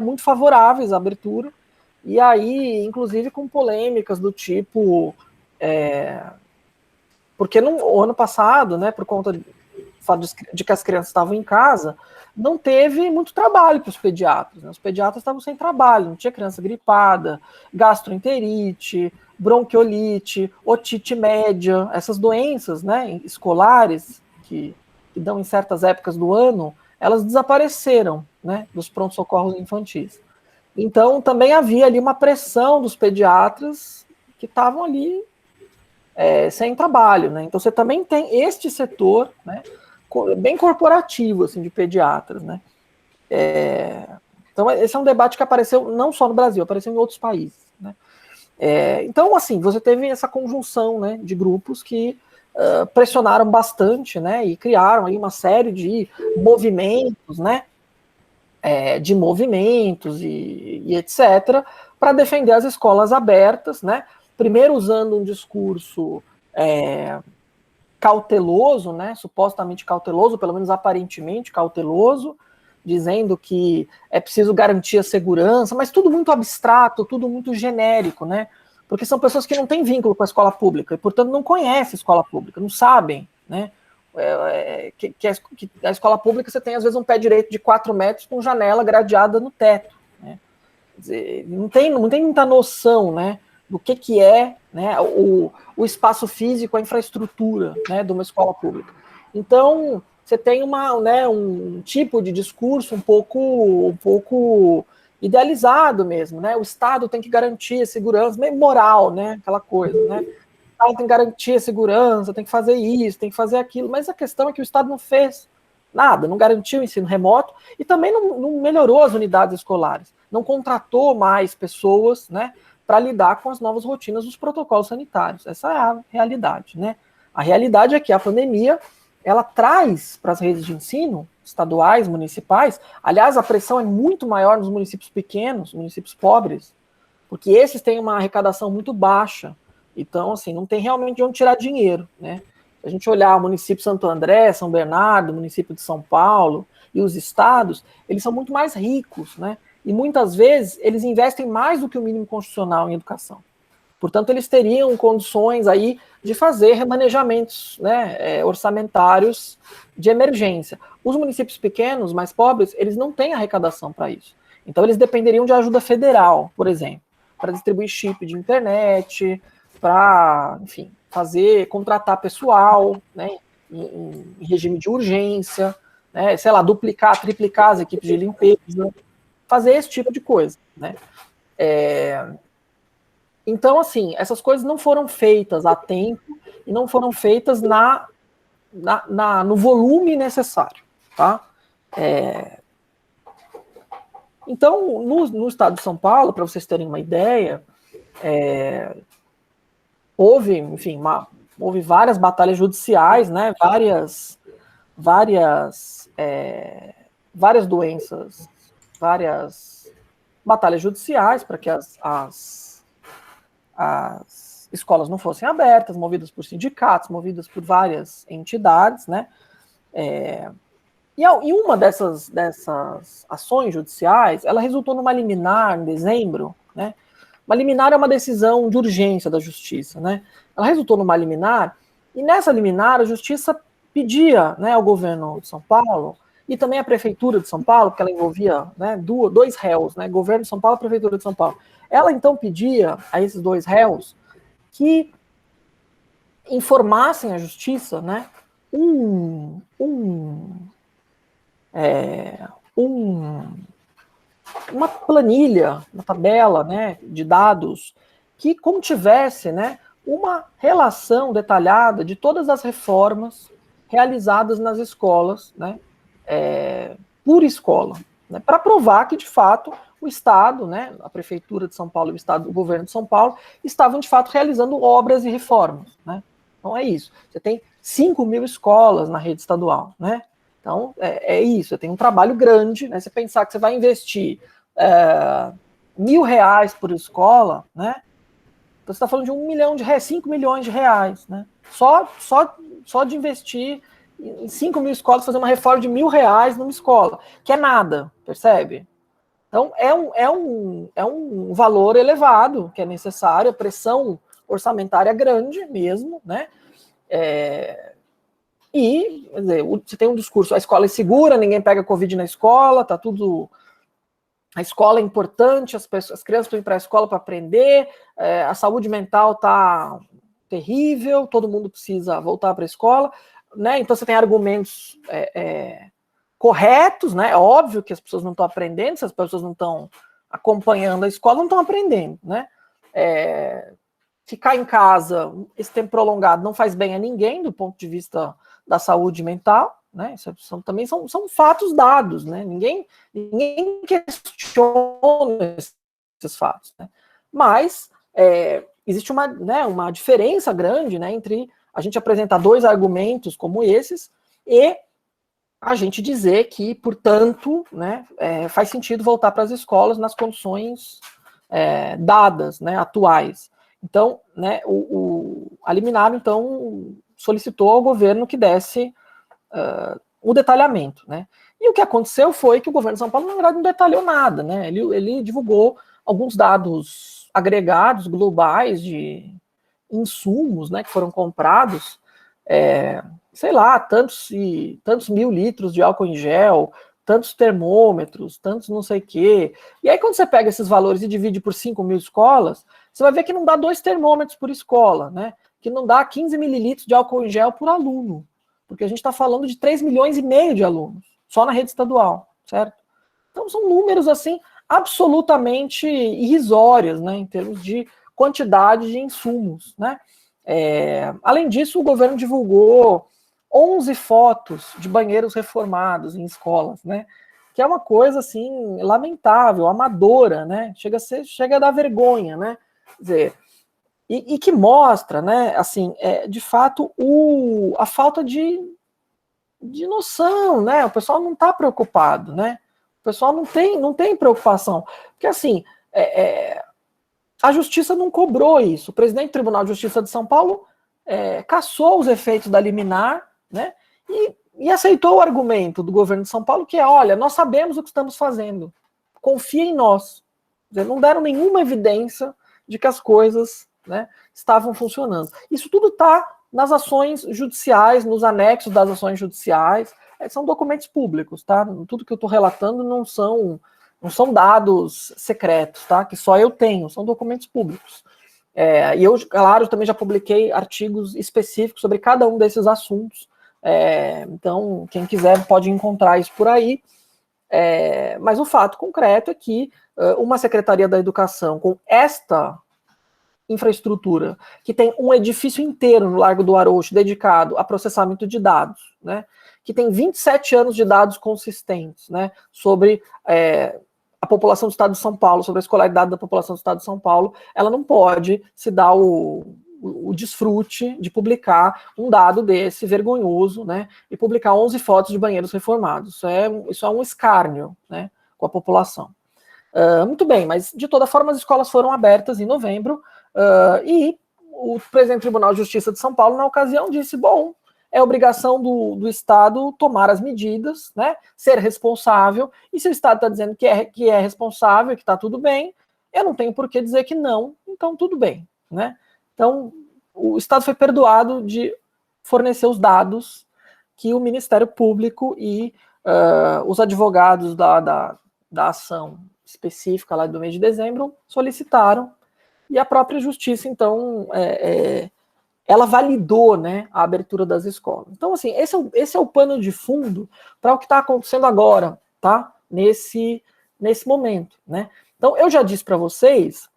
muito favoráveis à abertura, e aí, inclusive, com polêmicas do tipo... porque o ano passado, né, por conta de que as crianças estavam em casa, não teve muito trabalho para os pediatras. Né? Os pediatras estavam sem trabalho, não tinha criança gripada, gastroenterite, bronquiolite, otite média, essas doenças, né, escolares que dão em certas épocas do ano, elas desapareceram, né, dos pronto-socorros infantis. Então, também havia ali uma pressão dos pediatras que estavam ali sem trabalho, né? Então, você também tem este setor, né, bem corporativo, assim, de pediatras, né? Então, esse é um debate que apareceu não só no Brasil, apareceu em outros países, né? Então, assim, você teve essa conjunção, né, de grupos que pressionaram bastante, né, e criaram aí uma série de movimentos, né, e etc., para defender as escolas abertas, né, primeiro usando um discurso cauteloso, né, supostamente cauteloso, pelo menos aparentemente cauteloso, dizendo que é preciso garantir a segurança, mas tudo muito abstrato, tudo muito genérico, né, porque são pessoas que não têm vínculo com a escola pública, e portanto não conhecem a escola pública, não sabem, né, que a escola pública você tem às vezes um pé direito de 4 metros com janela gradeada no teto, né, quer dizer, não tem muita noção, né, do que é, né, o espaço físico, a infraestrutura, né, de uma escola pública. Então, você tem um tipo de discurso um pouco idealizado mesmo, né? O Estado tem que garantir a segurança, meio moral, né? Aquela coisa, né? O Estado tem que garantir a segurança, tem que fazer isso, tem que fazer aquilo, mas a questão é que o Estado não fez nada, não garantiu o ensino remoto e também não melhorou as unidades escolares, não contratou mais pessoas, né, para lidar com as novas rotinas dos protocolos sanitários. Essa é a realidade, né? A realidade é que a pandemia, ela traz para as redes de ensino, estaduais, municipais, aliás, a pressão é muito maior nos municípios pequenos, municípios pobres, porque esses têm uma arrecadação muito baixa, então, assim, não tem realmente de onde tirar dinheiro, né? Se a gente olhar o município de Santo André, São Bernardo, o município de São Paulo e os estados, eles são muito mais ricos, né? E muitas vezes eles investem mais do que o mínimo constitucional em educação. Portanto, eles teriam condições aí de fazer remanejamentos, né, orçamentários de emergência. Os municípios pequenos, mais pobres, eles não têm arrecadação para isso. Então, eles dependeriam de ajuda federal, por exemplo, para distribuir chip de internet, para, enfim, contratar pessoal, né, em regime de urgência, né, sei lá, duplicar, triplicar as equipes de limpeza, fazer esse tipo de coisa, né? Então, assim, essas coisas não foram feitas a tempo e não foram feitas no volume necessário, tá? Então, no estado de São Paulo, para vocês terem uma ideia, houve várias batalhas judiciais, né? Várias doenças, várias batalhas judiciais para que as escolas não fossem abertas, movidas por sindicatos, movidas por várias entidades, né? E uma dessas ações judiciais, ela resultou numa liminar em dezembro, né? Uma liminar é uma decisão de urgência da justiça, né? Ela resultou numa liminar, e nessa liminar a justiça pedia, né, ao governo de São Paulo e também à prefeitura de São Paulo, porque ela envolvia, né, dois réus, né, governo de São Paulo e prefeitura de São Paulo. Ela então pedia a esses dois réus que informassem à justiça, né, uma planilha, uma tabela, né, de dados que contivesse, né, uma relação detalhada de todas as reformas realizadas nas escolas, né, por escola, né, para provar que, de fato, o Estado, né, a Prefeitura de São Paulo e o Governo de São Paulo estavam, de fato, realizando obras e reformas. Né? Então, é isso. Você tem 5.000 escolas na rede estadual, né? Então, é isso. Você tem um trabalho grande, né? Você pensar que você vai investir R$1.000 por escola, né? Então, você está falando de R$1 milhão, 5 milhões de reais, né? Só de investir em 5.000 escolas, fazer uma reforma de R$1.000 numa escola, que é nada, percebe? Então, é um valor elevado que é necessário, a pressão orçamentária grande mesmo, né? E, quer dizer, você tem um discurso, a escola é segura, ninguém pega Covid na escola, tá tudo... A escola é importante, as crianças estão indo para a escola para aprender, a saúde mental tá terrível, todo mundo precisa voltar para a escola, né? Então você tem argumentos corretos, né? É óbvio que as pessoas não estão aprendendo, se as pessoas não estão acompanhando a escola, não estão aprendendo, né? Ficar em casa esse tempo prolongado não faz bem a ninguém do ponto de vista da saúde mental, né? Também são fatos dados, né? Ninguém questiona esses fatos, né? Mas existe uma diferença grande, né, entre a gente apresentar dois argumentos como esses e a gente dizer que, portanto, né, faz sentido voltar para as escolas nas condições dadas, né, atuais. Então, né, a liminar, então, solicitou ao governo que desse o detalhamento, né? E o que aconteceu foi que o governo de São Paulo, na verdade, não detalhou nada, né? Ele divulgou alguns dados agregados, globais, de insumos, né, que foram comprados, sei lá, tantos mil litros de álcool em gel, tantos termômetros, tantos não sei o quê. E aí, quando você pega esses valores e divide por 5 mil escolas, você vai ver que não dá 2 termômetros por escola, né? Que não dá 15 mililitros de álcool em gel por aluno. Porque a gente está falando de 3,5 milhões de alunos, só na rede estadual, certo? Então são números, assim, absolutamente irrisórios, né, em termos de quantidade de insumos, né? Além disso, o governo divulgou 11 fotos de banheiros reformados em escolas, né? Que é uma coisa, assim, lamentável, amadora, né? Chega a dar vergonha, né? Quer dizer, e que mostra, né, assim, de fato, a falta de noção, né? O pessoal não está preocupado, né? O pessoal não tem preocupação. Porque, assim, a justiça não cobrou isso. O presidente do Tribunal de Justiça de São Paulo cassou os efeitos da liminar, né? E aceitou o argumento do governo de São Paulo, que olha, nós sabemos o que estamos fazendo. Confia em nós. Quer dizer, não deram nenhuma evidência de que as coisas, né, estavam funcionando. Isso tudo está nas ações judiciais, nos anexos das ações judiciais, são documentos públicos, tá? Tudo que eu estou relatando não são dados secretos, tá? Que só eu tenho, são documentos públicos. E eu, claro, também já publiquei artigos específicos sobre cada um desses assuntos. Então, quem quiser pode encontrar isso por aí. Mas o fato concreto é que uma Secretaria da Educação com esta infraestrutura, que tem um edifício inteiro no Largo do Arouche dedicado a processamento de dados, né, que tem 27 anos de dados consistentes, né, sobre a população do Estado de São Paulo, sobre a escolaridade da população do Estado de São Paulo, ela não pode se dar o desfrute de publicar um dado desse vergonhoso, né, e publicar 11 fotos de banheiros reformados. Isso é um escárnio, né, com a população. Muito bem, mas de toda forma as escolas foram abertas em novembro, e o presidente do Tribunal de Justiça de São Paulo, na ocasião, disse, bom, é obrigação do Estado tomar as medidas, né, ser responsável, e se o Estado está dizendo que é responsável, que está tudo bem, eu não tenho por que dizer que não, então tudo bem, né? Então, o Estado foi perdoado de fornecer os dados que o Ministério Público e os advogados da ação específica lá do mês de dezembro solicitaram, e a própria justiça, então, ela validou, né, a abertura das escolas. Então, assim, esse é o pano de fundo para o que está acontecendo agora, tá? Nesse momento, né? Então, eu já disse para vocês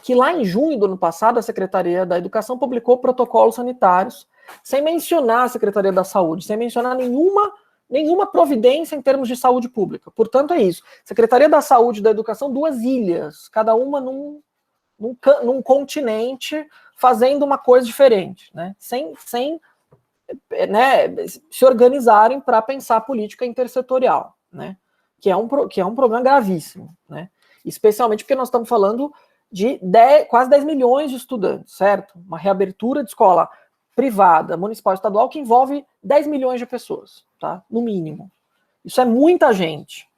que lá em junho do ano passado, a Secretaria da Educação publicou protocolos sanitários, sem mencionar a Secretaria da Saúde, sem mencionar nenhuma providência em termos de saúde pública. Portanto, é isso. Secretaria da Saúde e da Educação, 2 ilhas, cada uma num continente, fazendo uma coisa diferente, né? Sem né, se organizarem para pensar política intersetorial, né? Que é um problema gravíssimo, né? Especialmente porque nós estamos falando de quase 10 milhões de estudantes, certo? Uma reabertura de escola privada, municipal, estadual, que envolve 10 milhões de pessoas, tá? No mínimo. Isso é muita gente.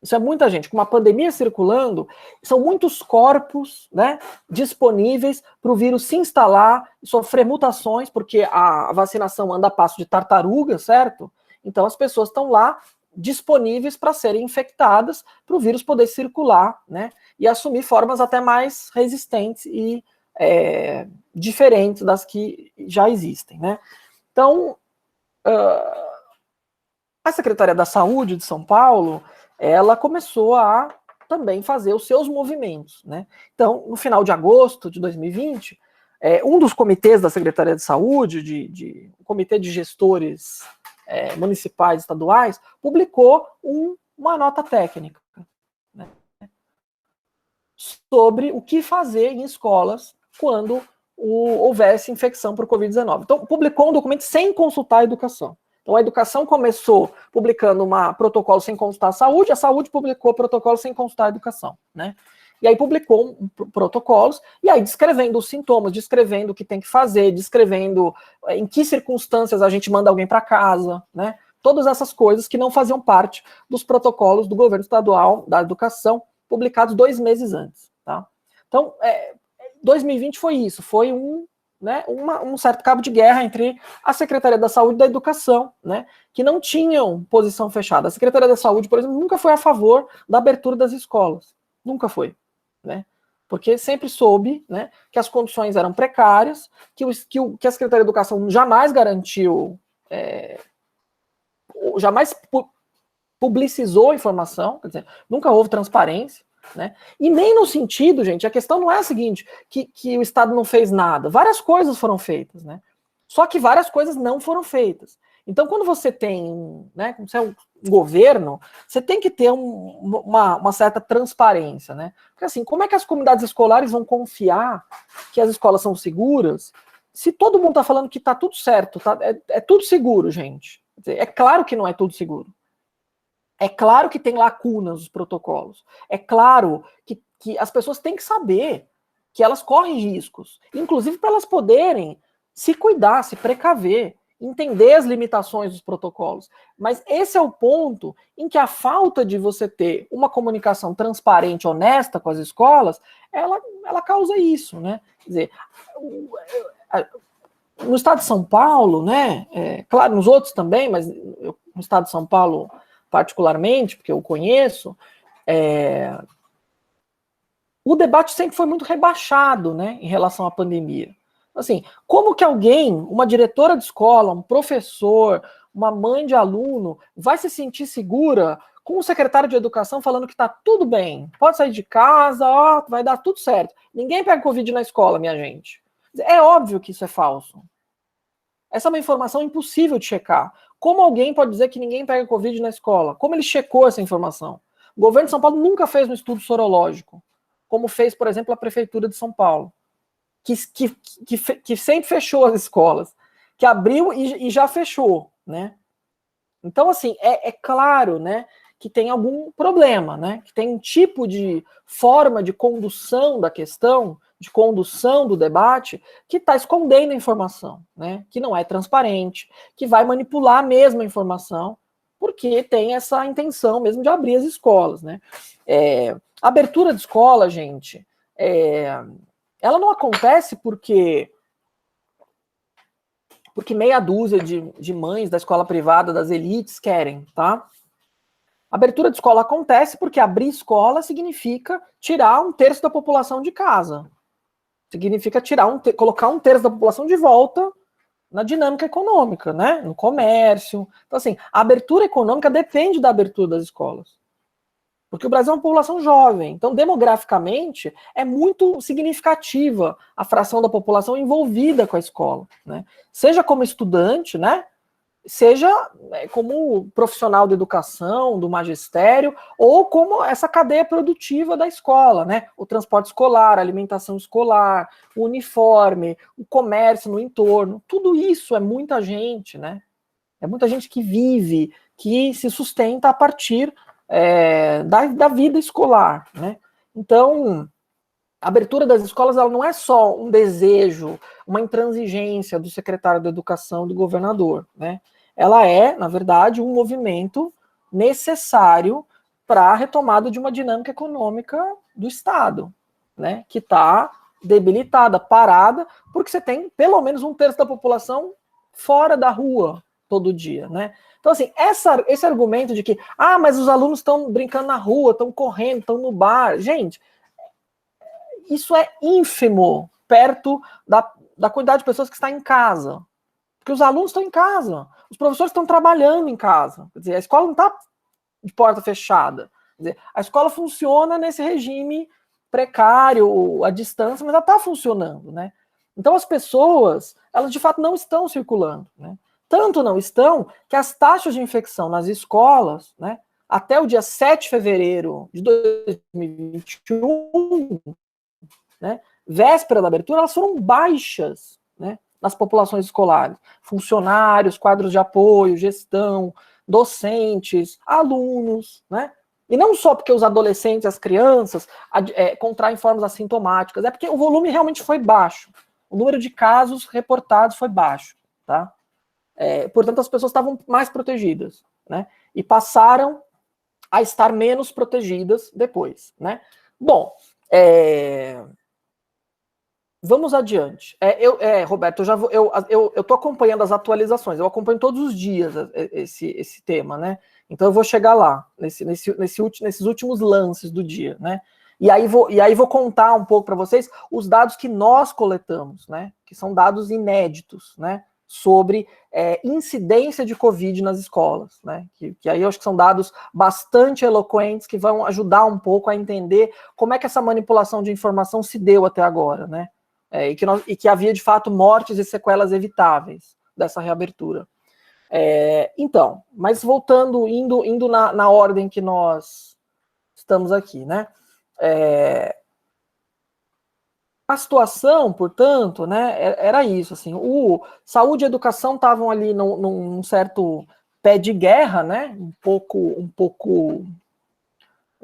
Isso é muita gente. Com uma pandemia circulando, são muitos corpos, né, disponíveis para o vírus se instalar e sofrer mutações, porque a vacinação anda a passo de tartaruga, certo? Então as pessoas estão lá disponíveis para serem infectadas, para o vírus poder circular, né, e assumir formas até mais resistentes e diferentes das que já existem, né? Então, a Secretaria da Saúde de São Paulo, ela começou a também fazer os seus movimentos, né? Então, no final de agosto de 2020, um dos comitês da Secretaria de Saúde, o Comitê de Gestores Municipais e Estaduais, publicou uma nota técnica, né, sobre o que fazer em escolas quando houvesse infecção por Covid-19. Então, publicou um documento sem consultar a educação. Então, a educação começou publicando um protocolo sem consultar a saúde publicou protocolo sem consultar a educação, né? E aí publicou protocolos, e aí descrevendo os sintomas, descrevendo o que tem que fazer, descrevendo em que circunstâncias a gente manda alguém para casa, né? Todas essas coisas que não faziam parte dos protocolos do governo estadual da educação, publicados 2 meses antes, tá? Então, 2020 foi isso, foi um certo cabo de guerra entre a Secretaria da Saúde e da Educação, né, que não tinham posição fechada. A Secretaria da Saúde, por exemplo, nunca foi a favor da abertura das escolas, nunca foi, né, porque sempre soube, né, que as condições eram precárias, que a Secretaria da Educação jamais garantiu, jamais publicizou a informação, quer dizer, nunca houve transparência, né? E nem no sentido, gente, a questão não é a seguinte, que o Estado não fez nada. Várias coisas foram feitas, né? Só que várias coisas não foram feitas. Então, quando você tem, né, como você é um governo, você tem que ter uma certa transparência, né? Porque assim, como é que as comunidades escolares vão confiar que as escolas são seguras se todo mundo está falando que está tudo certo, é tudo seguro, gente? É claro que não é tudo seguro. É claro que tem lacunas os protocolos. É claro que as pessoas têm que saber que elas correm riscos, inclusive para elas poderem se cuidar, se precaver, entender as limitações dos protocolos. Mas esse é o ponto em que a falta de você ter uma comunicação transparente, honesta com as escolas, ela causa isso, né? Quer dizer, no estado de São Paulo, né? Claro, nos outros também, mas no estado de São Paulo particularmente, porque eu conheço, o debate sempre foi muito rebaixado, né, em relação à pandemia. Assim, como que alguém, uma diretora de escola, um professor, uma mãe de aluno, vai se sentir segura com o secretário de educação falando que está tudo bem, pode sair de casa, ó, vai dar tudo certo. Ninguém pega Covid na escola, minha gente. É óbvio que isso é falso. Essa é uma informação impossível de checar. Como alguém pode dizer que ninguém pega Covid na escola? Como ele checou essa informação? O governo de São Paulo nunca fez um estudo sorológico, como fez, por exemplo, a Prefeitura de São Paulo, que sempre fechou as escolas, que abriu e já fechou, né? Então, assim, é claro, né, que tem algum problema, né? Que tem um tipo de forma de condução da questão, de condução do debate, que está escondendo a informação, né? Que não é transparente, que vai manipular mesmo a informação, porque tem essa intenção mesmo de abrir as escolas, né? Abertura de escola, gente, ela não acontece porque meia dúzia de mães da escola privada, das elites, querem, tá? Abertura de escola acontece porque abrir escola significa tirar 1/3 da população de casa. Significa colocar 1/3 da população de volta na dinâmica econômica, né? No comércio. Então, assim, a abertura econômica depende da abertura das escolas. Porque o Brasil é uma população jovem. Então, demograficamente, é muito significativa a fração da população envolvida com a escola, né? Seja como estudante, né? Seja como profissional da educação, do magistério, ou como essa cadeia produtiva da escola, né? O transporte escolar, a alimentação escolar, o uniforme, o comércio no entorno, tudo isso é muita gente, né? É muita gente que vive, que se sustenta a partir da vida escolar, né? Então, a abertura das escolas ela não é só um desejo, uma intransigência do secretário da Educação, do governador, né? Ela é, na verdade, um movimento necessário para a retomada de uma dinâmica econômica do Estado, né, que está debilitada, parada, porque você tem pelo menos um terço da população fora da rua todo dia, né? Então, assim, esse argumento de que, mas os alunos estão brincando na rua, estão correndo, estão no bar, gente, isso é ínfimo perto da quantidade de pessoas que está em casa. Porque os alunos estão em casa, os professores estão trabalhando em casa. Quer dizer, a escola não está de porta fechada. Quer dizer, a escola funciona nesse regime precário, à distância, mas ela está funcionando, né? Então as pessoas, elas de fato não estão circulando, né? Tanto não estão que as taxas de infecção nas escolas, né, até o dia 7 de fevereiro de 2021, né, véspera da abertura, elas foram baixas, né, nas populações escolares. Funcionários, quadros de apoio, gestão, docentes, alunos, né? E não só porque os adolescentes, as crianças, contraem formas assintomáticas, é porque o volume realmente foi baixo. O número de casos reportados foi baixo, tá? Portanto, as pessoas estavam mais protegidas, né? E passaram a estar menos protegidas depois, né? Bom, vamos adiante. Roberto, eu tô acompanhando as atualizações, eu acompanho todos os dias esse tema, né? Então eu vou chegar lá, nesses últimos lances do dia, né? E aí vou contar um pouco para vocês os dados que nós coletamos, né? Que são dados inéditos, né? Sobre incidência de Covid nas escolas, né? Que aí eu acho que são dados bastante eloquentes que vão ajudar um pouco a entender como é que essa manipulação de informação se deu até agora, né? E que havia de fato mortes e sequelas evitáveis dessa reabertura. Então, mas voltando, indo na ordem que nós estamos aqui, né? A situação, portanto, né, era isso, assim, saúde e educação estavam ali num certo pé de guerra, né, um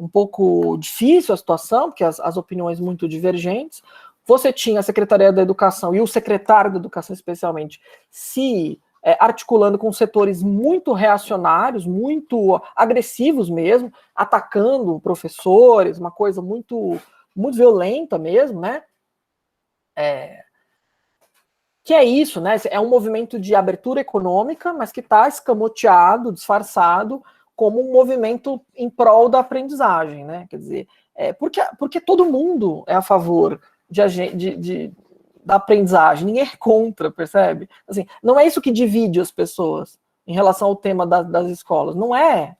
pouco difícil a situação, porque as opiniões muito divergentes. Você tinha a Secretaria da Educação e o secretário da Educação, especialmente, se articulando com setores muito reacionários, muito agressivos mesmo, atacando professores, uma coisa muito, muito violenta mesmo, né? Que é isso, né? É um movimento de abertura econômica, mas que está escamoteado, disfarçado, como um movimento em prol da aprendizagem, né? Quer dizer, porque todo mundo é a favor da aprendizagem, ninguém é contra, percebe? Assim, não é isso que divide as pessoas em relação ao tema das escolas, não é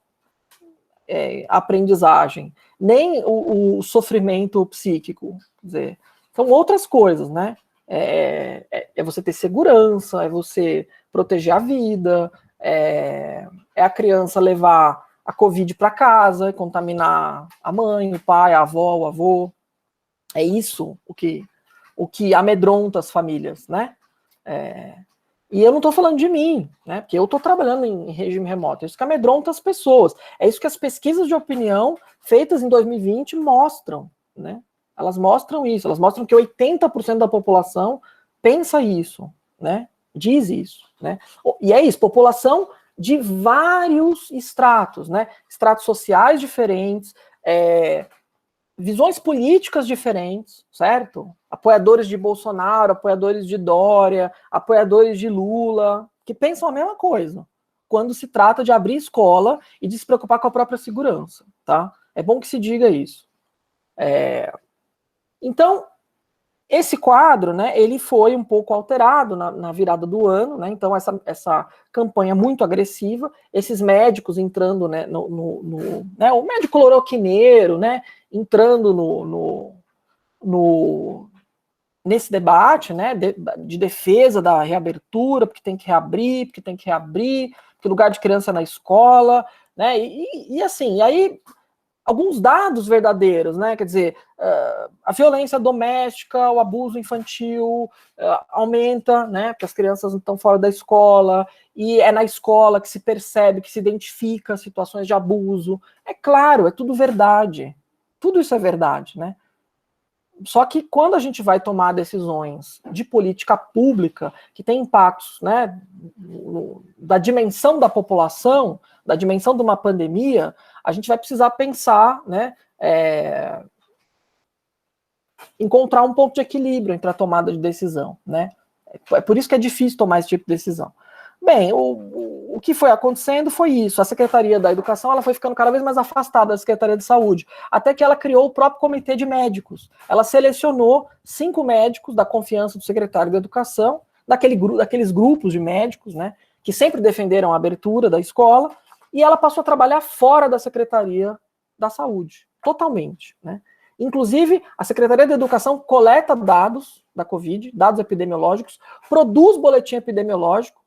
a aprendizagem, nem o sofrimento psíquico, quer dizer, são outras coisas, né? É você ter segurança, é você proteger a vida, é a criança levar a Covid para casa, contaminar a mãe, o pai, a avó, o avô. É isso o que amedronta as famílias, né? E eu não estou falando de mim, né? Porque eu estou trabalhando em regime remoto. É isso que amedronta as pessoas. É isso que as pesquisas de opinião feitas em 2020 mostram, né? Elas mostram isso. Elas mostram que 80% da população pensa isso, né? Diz isso, né? E é isso, população de vários estratos, né? Estratos sociais diferentes, visões políticas diferentes, certo? Apoiadores de Bolsonaro, apoiadores de Dória, apoiadores de Lula, que pensam a mesma coisa quando se trata de abrir escola e de se preocupar com a própria segurança, tá? É bom que se diga isso. Então, esse quadro, né, ele foi um pouco alterado na virada do ano, né? Então essa campanha muito agressiva, esses médicos entrando, né, né, o médico cloroquineiro, né, entrando nesse debate, né, de defesa da reabertura, porque tem que reabrir, porque lugar de criança é na escola, né, e assim, aí alguns dados verdadeiros, né? Quer dizer, a violência doméstica, o abuso infantil aumenta, né? Porque as crianças estão fora da escola, e é na escola que se percebe, que se identifica situações de abuso. É claro, é tudo verdade. Tudo isso é verdade, né? Só que quando a gente vai tomar decisões de política pública que tem impactos, né, da dimensão da população, da dimensão de uma pandemia, a gente vai precisar pensar, né, encontrar um ponto de equilíbrio entre a tomada de decisão, né? É por isso que é difícil tomar esse tipo de decisão. Bem, o que foi acontecendo foi isso. A Secretaria da Educação ela foi ficando cada vez mais afastada da Secretaria de Saúde, até que ela criou o próprio Comitê de Médicos. Ela selecionou 5 médicos da confiança do secretário da Educação, daqueles grupos de médicos, né, que sempre defenderam a abertura da escola, e ela passou a trabalhar fora da Secretaria da Saúde, totalmente, né? Inclusive, a Secretaria da Educação coleta dados da Covid, dados epidemiológicos, produz boletim epidemiológico,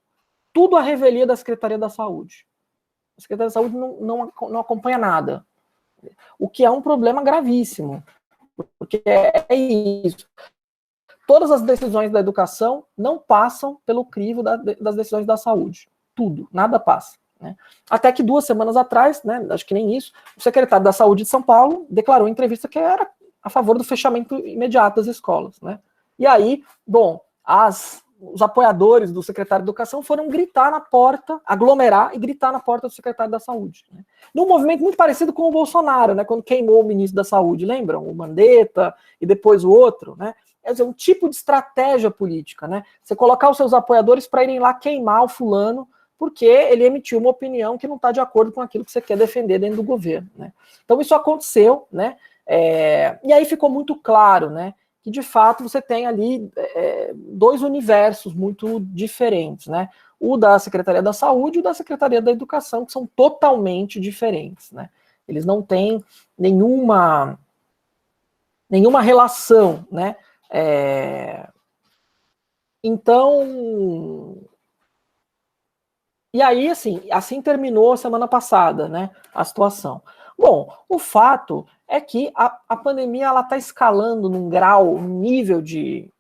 tudo à revelia da Secretaria da Saúde. A Secretaria da Saúde não acompanha nada, o que é um problema gravíssimo, porque é isso. Todas as decisões da educação não passam pelo crivo das decisões da saúde. Tudo, nada passa. Né? Até que 2 semanas atrás, né, acho que nem isso, o secretário da Saúde de São Paulo declarou em entrevista que era a favor do fechamento imediato das escolas. Né? E aí, bom, os apoiadores do secretário de Educação foram gritar na porta, aglomerar e gritar na porta do secretário da Saúde. Né? Num movimento muito parecido com o Bolsonaro, né, quando queimou o ministro da Saúde, lembram? O Mandetta e depois o outro, né? É dizer, um tipo de estratégia política, né? Você colocar os seus apoiadores para irem lá queimar o fulano porque ele emitiu uma opinião que não está de acordo com aquilo que você quer defender dentro do governo. Né? Então isso aconteceu, né? E aí ficou muito claro, né, que de fato você tem ali 2 universos muito diferentes, né? O da Secretaria da Saúde e o da Secretaria da Educação, que são totalmente diferentes, né? Eles não têm nenhuma relação, né? Então, e aí, assim terminou a semana passada, né, a situação. Bom, o fato é que a pandemia está escalando num grau, num nível de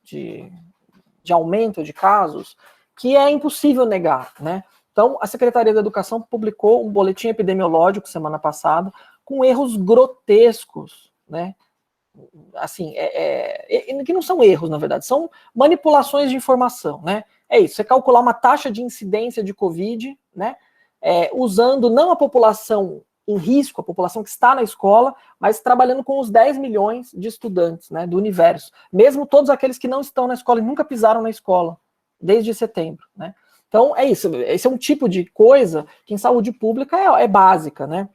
aumento de casos que é impossível negar, né? Então, a Secretaria da Educação publicou um boletim epidemiológico semana passada com erros grotescos, né? Assim, que não são erros, na verdade, são manipulações de informação, né? É isso, você calcular uma taxa de incidência de Covid, né? Usando não a população em risco, a população que está na escola, mas trabalhando com os 10 milhões de estudantes, né, do universo. Mesmo todos aqueles que não estão na escola e nunca pisaram na escola, desde setembro, né? Então, é isso. Esse é um tipo de coisa que em saúde pública é básica, né?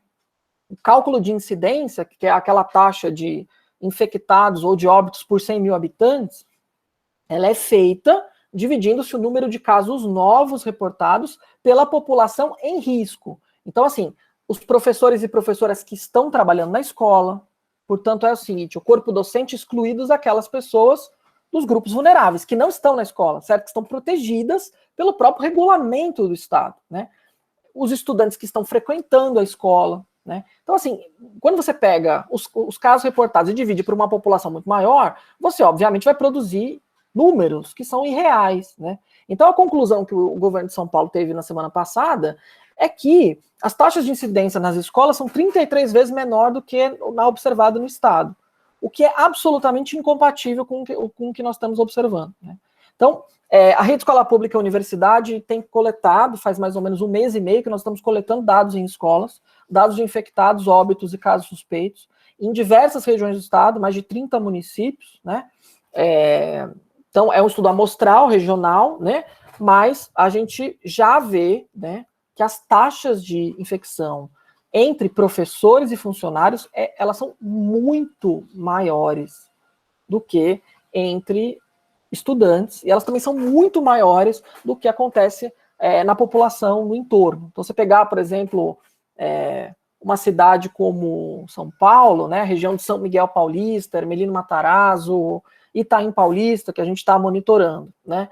O cálculo de incidência, que é aquela taxa de infectados ou de óbitos por 100 mil habitantes, ela é feita dividindo-se o número de casos novos reportados pela população em risco. Então, assim, os professores e professoras que estão trabalhando na escola, portanto, é o seguinte, o corpo docente excluídos aquelas pessoas dos grupos vulneráveis, que não estão na escola, certo? Que estão protegidas pelo próprio regulamento do Estado, né? Os estudantes que estão frequentando a escola, né? Então, assim, quando você pega os casos reportados e divide por uma população muito maior, você, obviamente, vai produzir números que são irreais, né? Então, a conclusão que o governo de São Paulo teve na semana passada é que as taxas de incidência nas escolas são 33 vezes menor do que na observada no Estado, o que é absolutamente incompatível com o que nós estamos observando, né? Então, a Rede Escola Pública e a Universidade tem coletado, faz mais ou menos 1 mês e meio que nós estamos coletando dados em escolas, dados de infectados, óbitos e casos suspeitos, em diversas regiões do estado, mais de 30 municípios, né? Então, é um estudo amostral, regional, né? Mas a gente já vê, né, que as taxas de infecção entre professores e funcionários, elas são muito maiores do que entre estudantes, e elas também são muito maiores do que acontece na população no entorno. Então, você pegar, por exemplo, uma cidade como São Paulo, né, a região de São Miguel Paulista, Ermelino Matarazzo, Itaim Paulista, que a gente está monitorando, né,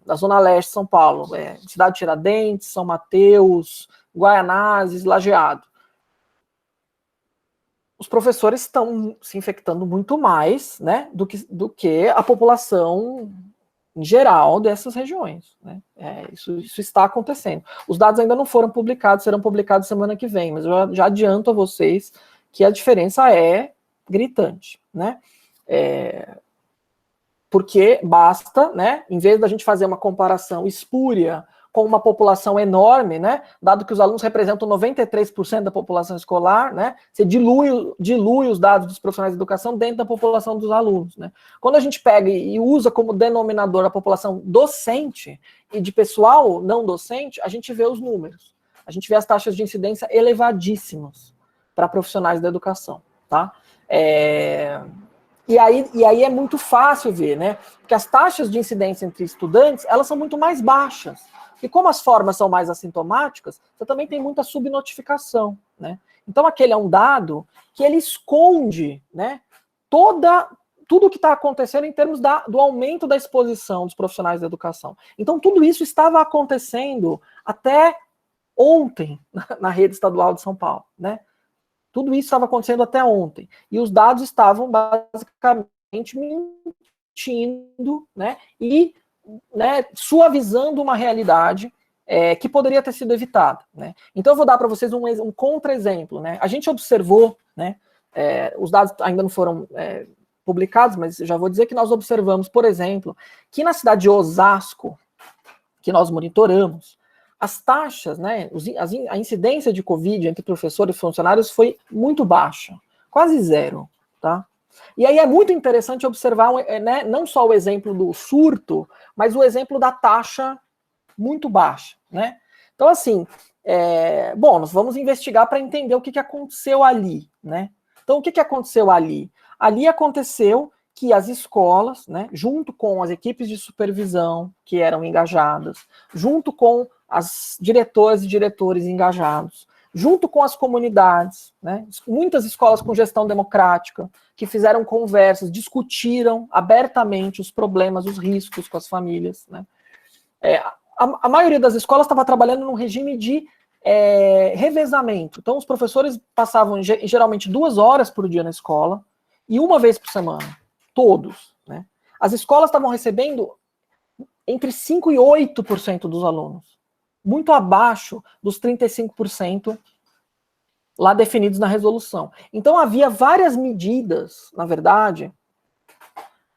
da Zona Leste de São Paulo, Cidade de Tiradentes, São Mateus, Guaianazes, Lajeado. Os professores estão se infectando muito mais, né, do que a população em geral dessas regiões, né? Isso está acontecendo. Os dados ainda não foram publicados, serão publicados semana que vem, mas eu já adianto a vocês que a diferença é gritante, né? Porque basta, né, em vez da gente fazer uma comparação espúria com uma população enorme, né, dado que os alunos representam 93% da população escolar, né, você dilui os dados dos profissionais de educação dentro da população dos alunos, né. Quando a gente pega e usa como denominador a população docente e de pessoal não docente, a gente vê os números, a gente vê as taxas de incidência elevadíssimas para profissionais da educação, tá? E aí é muito fácil ver, né? Porque as taxas de incidência entre estudantes, elas são muito mais baixas. E como as formas são mais assintomáticas, você também tem muita subnotificação, né? Então aquele é um dado que ele esconde, né, tudo o que está acontecendo em termos do aumento da exposição dos profissionais da educação. Então tudo isso estava acontecendo até ontem na rede estadual de São Paulo, né? Tudo isso estava acontecendo até ontem. E os dados estavam basicamente mentindo, né? E, né, suavizando uma realidade que poderia ter sido evitada, né? Então eu vou dar para vocês um contra-exemplo, né? A gente observou, né? Os dados ainda não foram publicados, mas já vou dizer que nós observamos, por exemplo, que na cidade de Osasco, que nós monitoramos, as taxas, né, a incidência de Covid entre professores e funcionários foi muito baixa, quase zero, tá? E aí é muito interessante observar, né, não só o exemplo do surto, mas o exemplo da taxa muito baixa, né? Então, assim, bom, nós vamos investigar para entender o que aconteceu ali, né? Então, o que aconteceu ali? Ali aconteceu que as escolas, né, junto com as equipes de supervisão que eram engajadas, junto com as diretoras e diretores engajados, junto com as comunidades, né, muitas escolas com gestão democrática, que fizeram conversas, discutiram abertamente os problemas, os riscos com as famílias, né. A maioria das escolas estava trabalhando num regime de revezamento. Então, os professores passavam geralmente 2 horas por dia na escola e uma vez por semana. Todos, né? As escolas estavam recebendo entre 5% e 8% dos alunos, muito abaixo dos 35% lá definidos na resolução. Então havia várias medidas, na verdade,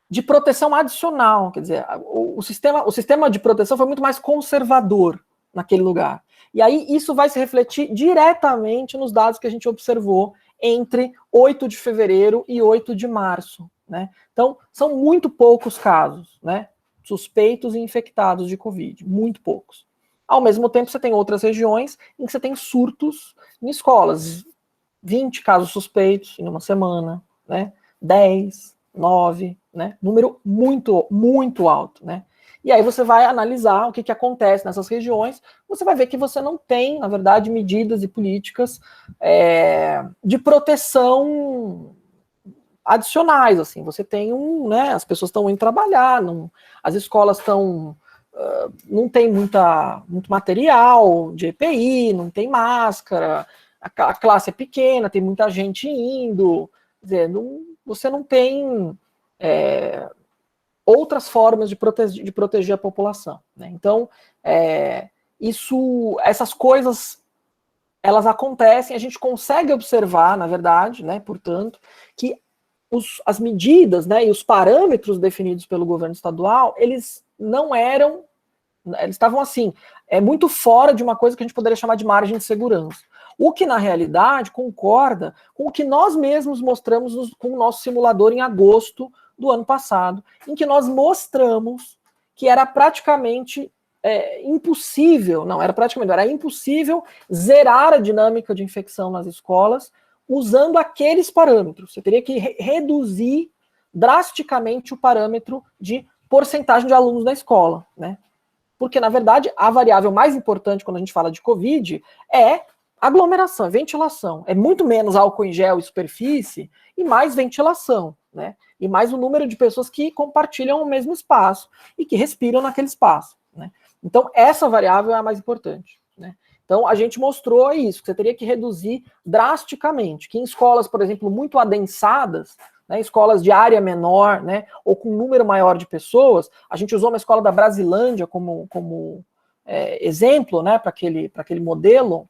de proteção adicional, quer dizer, o sistema de proteção foi muito mais conservador naquele lugar. E aí isso vai se refletir diretamente nos dados que a gente observou entre 8 de fevereiro e 8 de março. Né? Então, são muito poucos casos, né, suspeitos e infectados de Covid, muito poucos. Ao mesmo tempo, você tem outras regiões em que você tem surtos em escolas, 20 casos suspeitos em uma semana, né, 10, 9, né, número muito, muito alto, né. E aí você vai analisar o que acontece nessas regiões, você vai ver que você não tem, na verdade, medidas e políticas de proteção adicionais, assim, você tem né, as pessoas estão indo trabalhar, as escolas estão, não tem muito material de EPI, não tem máscara, a classe é pequena, tem muita gente indo, quer dizer, você não tem outras formas de proteger a população, né? Então, essas coisas, elas acontecem, a gente consegue observar, na verdade, né, portanto, que as medidas, né, e os parâmetros definidos pelo governo estadual, eles não eram, eles estavam assim, muito fora de uma coisa que a gente poderia chamar de margem de segurança. O que, na realidade, concorda com o que nós mesmos mostramos com o nosso simulador em agosto do ano passado, em que nós mostramos que era praticamente impossível, não, era impossível zerar a dinâmica de infecção nas escolas usando aqueles parâmetros. Você teria que reduzir drasticamente o parâmetro de porcentagem de alunos na escola, né? Porque, na verdade, a variável mais importante quando a gente fala de Covid é aglomeração, é ventilação. É muito menos álcool em gel e superfície e mais ventilação, né? E mais o número de pessoas que compartilham o mesmo espaço e que respiram naquele espaço, né? Então, essa variável é a mais importante, né? Então, a gente mostrou isso, que você teria que reduzir drasticamente, que em escolas, por exemplo, muito adensadas, né, escolas de área menor, né, ou com um número maior de pessoas, a gente usou uma escola da Brasilândia como exemplo, né, para aquele modelo,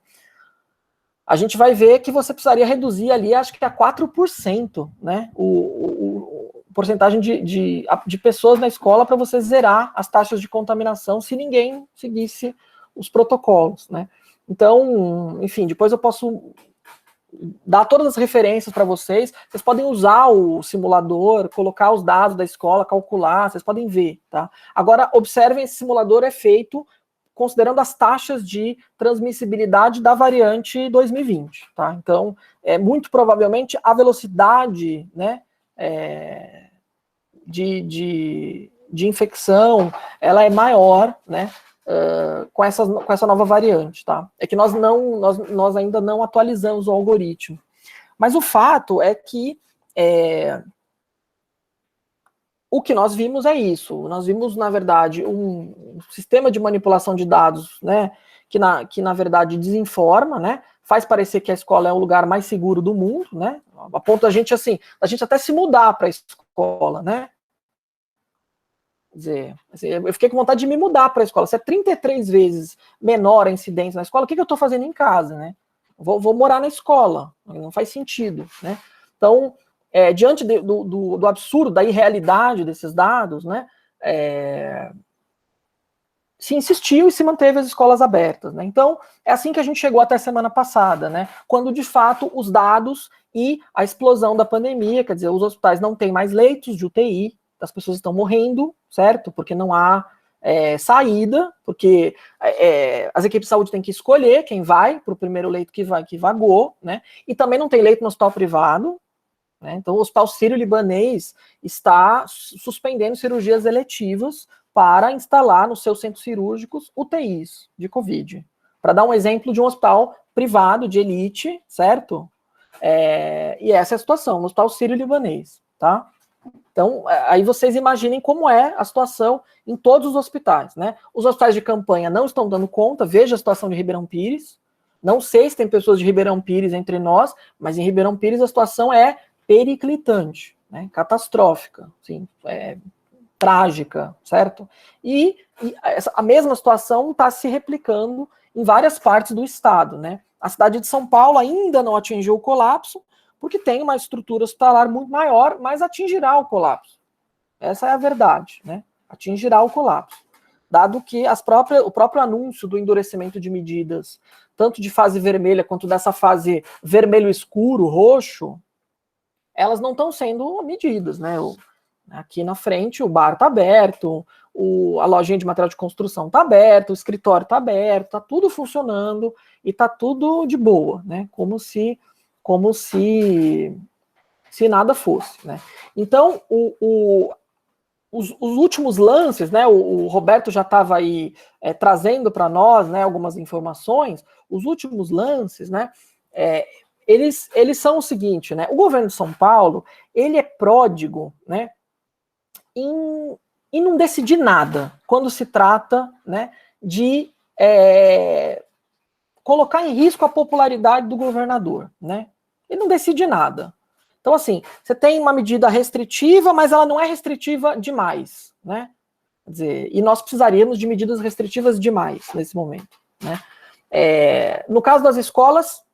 a gente vai ver que você precisaria reduzir ali, acho que a 4%, né, o porcentagem de pessoas na escola para você zerar as taxas de contaminação se ninguém seguisse os protocolos, né? Então, enfim, depois eu posso dar todas as referências para vocês. Vocês podem usar o simulador, colocar os dados da escola, calcular, vocês podem ver, tá? Agora, observem, esse simulador é feito considerando as taxas de transmissibilidade da variante 2020, tá? Então, muito provavelmente a velocidade, né, de infecção, ela é maior, né, com essa nova variante, tá? É que nós ainda não atualizamos o algoritmo. Mas o fato é que o que nós vimos é isso. Nós vimos, na verdade, um sistema de manipulação de dados, né, que na verdade desinforma, né, faz parecer que a escola é o lugar mais seguro do mundo, né, a ponto da gente, assim, até se mudar para a escola, né. Quer dizer, eu fiquei com vontade de me mudar para a escola. Se é 33 vezes menor a incidência na escola, o que eu estou fazendo em casa, né? Vou morar na escola, não faz sentido, né? Então, diante do absurdo, da irrealidade desses dados, né, se insistiu e se manteve as escolas abertas, né? Então, é assim que a gente chegou até a semana passada, né? Quando, de fato, os dados e a explosão da pandemia, quer dizer, os hospitais não têm mais leitos de UTI, as pessoas estão morrendo, certo? Porque não há saída, porque as equipes de saúde têm que escolher quem vai para o primeiro leito que vagou, né? E também não tem leito no hospital privado, né? Então o Hospital Sírio-Libanês está suspendendo cirurgias eletivas para instalar nos seus centros cirúrgicos UTIs de Covid. Para dar um exemplo de um hospital privado, de elite, certo? E essa é a situação, no Hospital Sírio-Libanês, tá? Então, aí vocês imaginem como é a situação em todos os hospitais, né? Os hospitais de campanha não estão dando conta, veja a situação de Ribeirão Pires. Não sei se tem pessoas de Ribeirão Pires entre nós, mas em Ribeirão Pires a situação é periclitante, né? Catastrófica, assim, trágica, certo? E a mesma situação está se replicando em várias partes do estado, né? A cidade de São Paulo ainda não atingiu o colapso, porque tem uma estrutura hospitalar muito maior, mas atingirá o colapso. Essa é a verdade, né? Atingirá o colapso. Dado que o próprio anúncio do endurecimento de medidas, tanto de fase vermelha quanto dessa fase vermelho escuro, roxo, elas não estão sendo medidas, né? Aqui na frente o bar está aberto, a lojinha de material de construção está aberta, o escritório está aberto, está tudo funcionando e está tudo de boa, né? Como se nada fosse, né? Então, os últimos lances, né? O Roberto já estava aí trazendo para nós, né, algumas informações. Os últimos lances, né? Eles são o seguinte, né? O governo de São Paulo, ele é pródigo, né? Em não decidir nada quando se trata, né, de colocar em risco a popularidade do governador, né? Ele não decide nada. Então, assim, você tem uma medida restritiva, mas ela não é restritiva demais, né? Quer dizer, e nós precisaríamos de medidas restritivas demais nesse momento, né? No caso das escolas,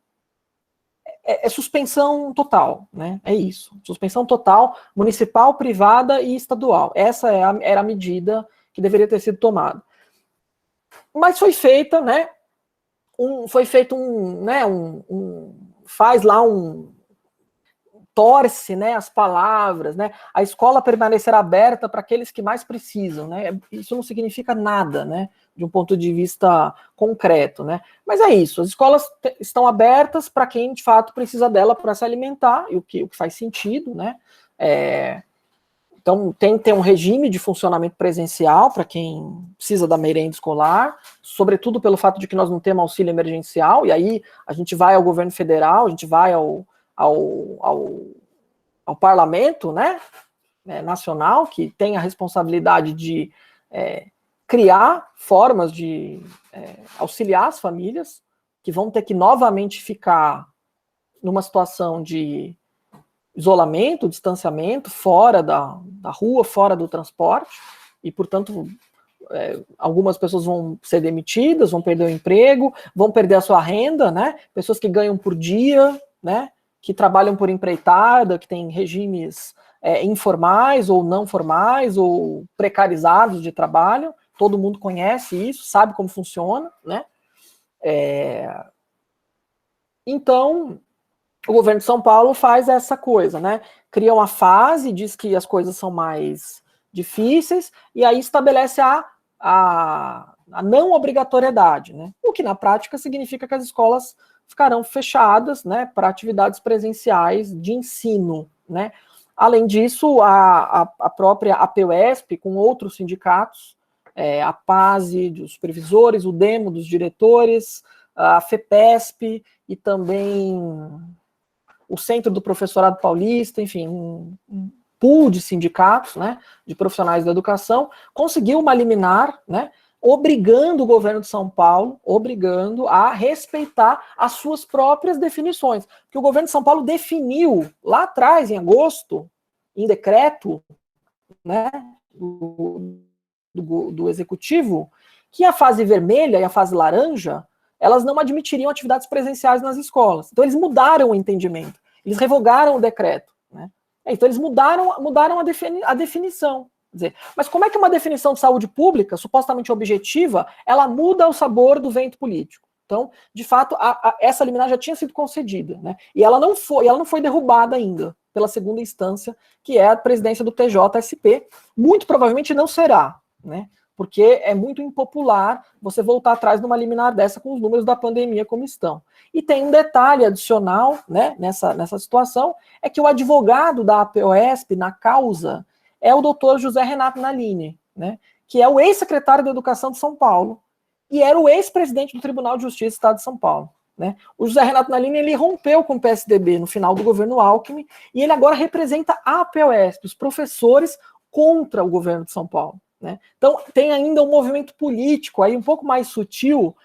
suspensão total, né? É isso. Suspensão total, municipal, privada e estadual. Essa era a medida que deveria ter sido tomada. Mas foi feita, né? Torce, né, as palavras, né? A escola permanecerá aberta para aqueles que mais precisam, né? Isso não significa nada, né, de um ponto de vista concreto, né? Mas é isso, as escolas estão abertas para quem de fato precisa dela para se alimentar, e o que faz sentido, né? Então tem que ter um regime de funcionamento presencial para quem precisa da merenda escolar, sobretudo pelo fato de que nós não temos auxílio emergencial, e aí a gente vai ao governo federal, a gente vai ao parlamento, né, nacional, que tem a responsabilidade de criar formas de auxiliar as famílias, que vão ter que novamente ficar numa situação de isolamento, distanciamento, fora da rua, fora do transporte, e, portanto, algumas pessoas vão ser demitidas, vão perder o emprego, vão perder a sua renda, né, pessoas que ganham por dia, né, que trabalham por empreitada, que têm regimes informais ou não formais ou precarizados de trabalho, todo mundo conhece isso, sabe como funciona, né? Então, o governo de São Paulo faz essa coisa, né? Cria uma fase, diz que as coisas são mais difíceis, e aí estabelece a não obrigatoriedade, né? O que na prática significa que as escolas ficarão fechadas, né, para atividades presenciais de ensino, né? Além disso, a própria APUESP, com outros sindicatos, a PASE dos supervisores, o DEMO dos diretores, a FEPESP e também o Centro do Professorado Paulista, enfim, um pool de sindicatos, né, de profissionais da educação, conseguiu uma liminar, né, obrigando o governo de São Paulo, obrigando a respeitar as suas próprias definições. Porque o governo de São Paulo definiu, lá atrás, em agosto, em decreto, né, do executivo, que a fase vermelha e a fase laranja, elas não admitiriam atividades presenciais nas escolas. Então eles mudaram o entendimento, eles revogaram o decreto, né? Então eles mudaram a definição. Quer dizer, mas como é que uma definição de saúde pública, supostamente objetiva, ela muda o sabor do vento político? Então, de fato, essa liminar já tinha sido concedida, né? E ela não foi derrubada ainda pela segunda instância, que é a presidência do TJSP. Muito provavelmente não será, né? Porque é muito impopular você voltar atrás numa liminar dessa com os números da pandemia como estão. E tem um detalhe adicional, né, nessa situação, é que o advogado da APOESP na causa é o doutor José Renato Nalini, né, que é o ex-secretário da Educação de São Paulo e era o ex-presidente do Tribunal de Justiça do Estado de São Paulo. Né? O José Renato Nalini, ele rompeu com o PSDB no final do governo Alckmin e ele agora representa a APOESP, os professores contra o governo de São Paulo. Né? Então, tem ainda um movimento político aí um pouco mais sutil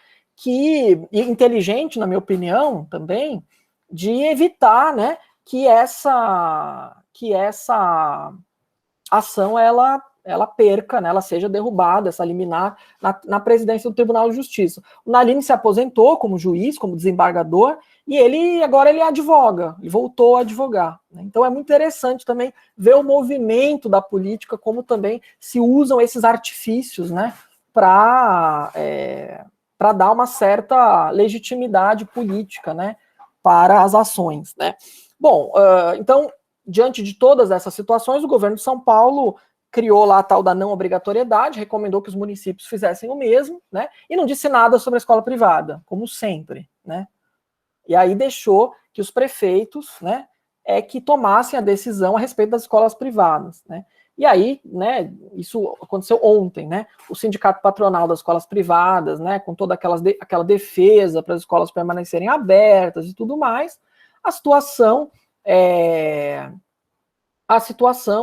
e inteligente, na minha opinião, também, de evitar, né, que essa ação ela perca, né, ela seja derrubada, essa liminar, na presidência do Tribunal de Justiça. O Nalini se aposentou como juiz, como desembargador, e agora ele advoga, ele voltou a advogar. Né? Então é muito interessante também ver o movimento da política, como também se usam esses artifícios, né, para dar uma certa legitimidade política, né, para as ações. Né? Bom, então, diante de todas essas situações, o governo de São Paulo criou lá a tal da não obrigatoriedade, recomendou que os municípios fizessem o mesmo, né, e não disse nada sobre a escola privada, como sempre, né. E aí deixou que os prefeitos, né, que tomassem a decisão a respeito das escolas privadas, né. E aí, né, isso aconteceu ontem, né, o sindicato patronal das escolas privadas, né, com toda aquela defesa para as escolas permanecerem abertas e tudo mais, a situação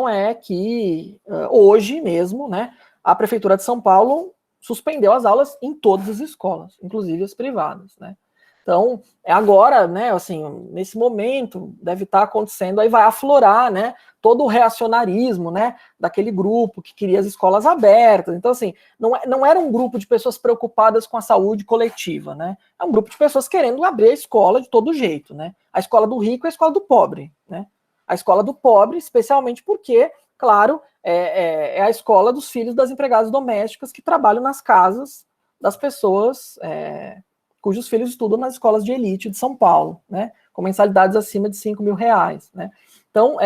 é que hoje mesmo, né, a Prefeitura de São Paulo suspendeu as aulas em todas as escolas, inclusive as privadas, né. Então, agora, né, assim, nesse momento, deve estar acontecendo, aí vai aflorar, né, todo o reacionarismo, né, daquele grupo que queria as escolas abertas. Então, assim, não era um grupo de pessoas preocupadas com a saúde coletiva, né, é um grupo de pessoas querendo abrir a escola de todo jeito, né, a escola do rico é a escola do pobre, né, a escola do pobre, especialmente porque, claro, é a escola dos filhos das empregadas domésticas que trabalham nas casas das pessoas cujos filhos estudam nas escolas de elite de São Paulo, né, com mensalidades acima de R$5.000, né. Então,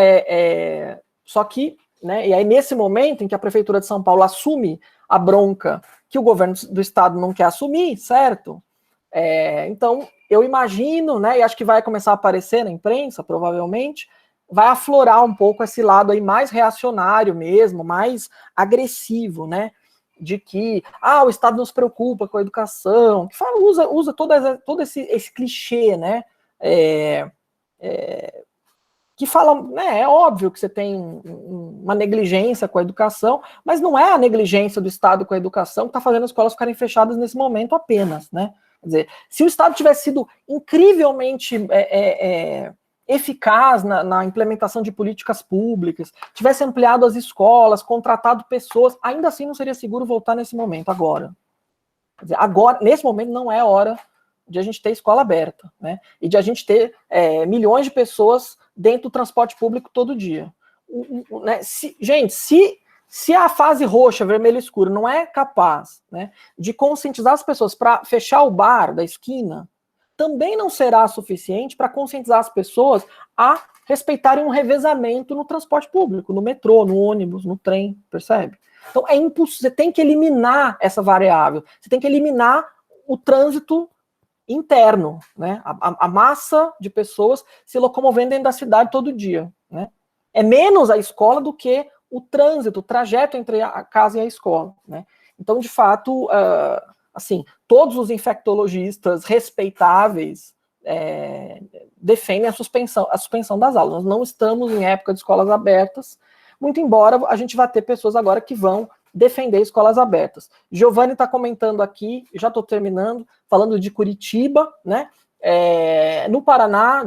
só que, né, e aí nesse momento em que a Prefeitura de São Paulo assume a bronca que o governo do estado não quer assumir, certo? Então, eu imagino, né, e acho que vai começar a aparecer na imprensa, provavelmente, vai aflorar um pouco esse lado aí mais reacionário mesmo, mais agressivo, né, de que o Estado não se preocupa com a educação, que usa todo esse clichê, né, que fala, né, é óbvio que você tem uma negligência com a educação, mas não é a negligência do Estado com a educação que está fazendo as escolas ficarem fechadas nesse momento apenas, né, quer dizer, se o Estado tivesse sido incrivelmente eficaz na implementação de políticas públicas, tivesse ampliado as escolas, contratado pessoas, ainda assim não seria seguro voltar nesse momento, agora. Quer dizer, agora, nesse momento, não é hora de a gente ter escola aberta, né? E de a gente ter milhões de pessoas dentro do transporte público todo dia. Né? Se Se a fase roxa, vermelho escuro não é capaz, né, de conscientizar as pessoas para fechar o bar da esquina, também não será suficiente para conscientizar as pessoas a respeitarem um revezamento no transporte público, no metrô, no ônibus, no trem, percebe? Então é impossível, você tem que eliminar essa variável, você tem que eliminar o trânsito interno, né? A massa de pessoas se locomovendo dentro da cidade todo dia, né? É menos a escola do que o trânsito, o trajeto entre a casa e a escola, né? Então, de fato, assim, todos os infectologistas respeitáveis defendem a suspensão das aulas. Nós não estamos em época de escolas abertas, muito embora a gente vá ter pessoas agora que vão defender escolas abertas. Giovanni está comentando aqui, já estou terminando, falando de Curitiba, né? No Paraná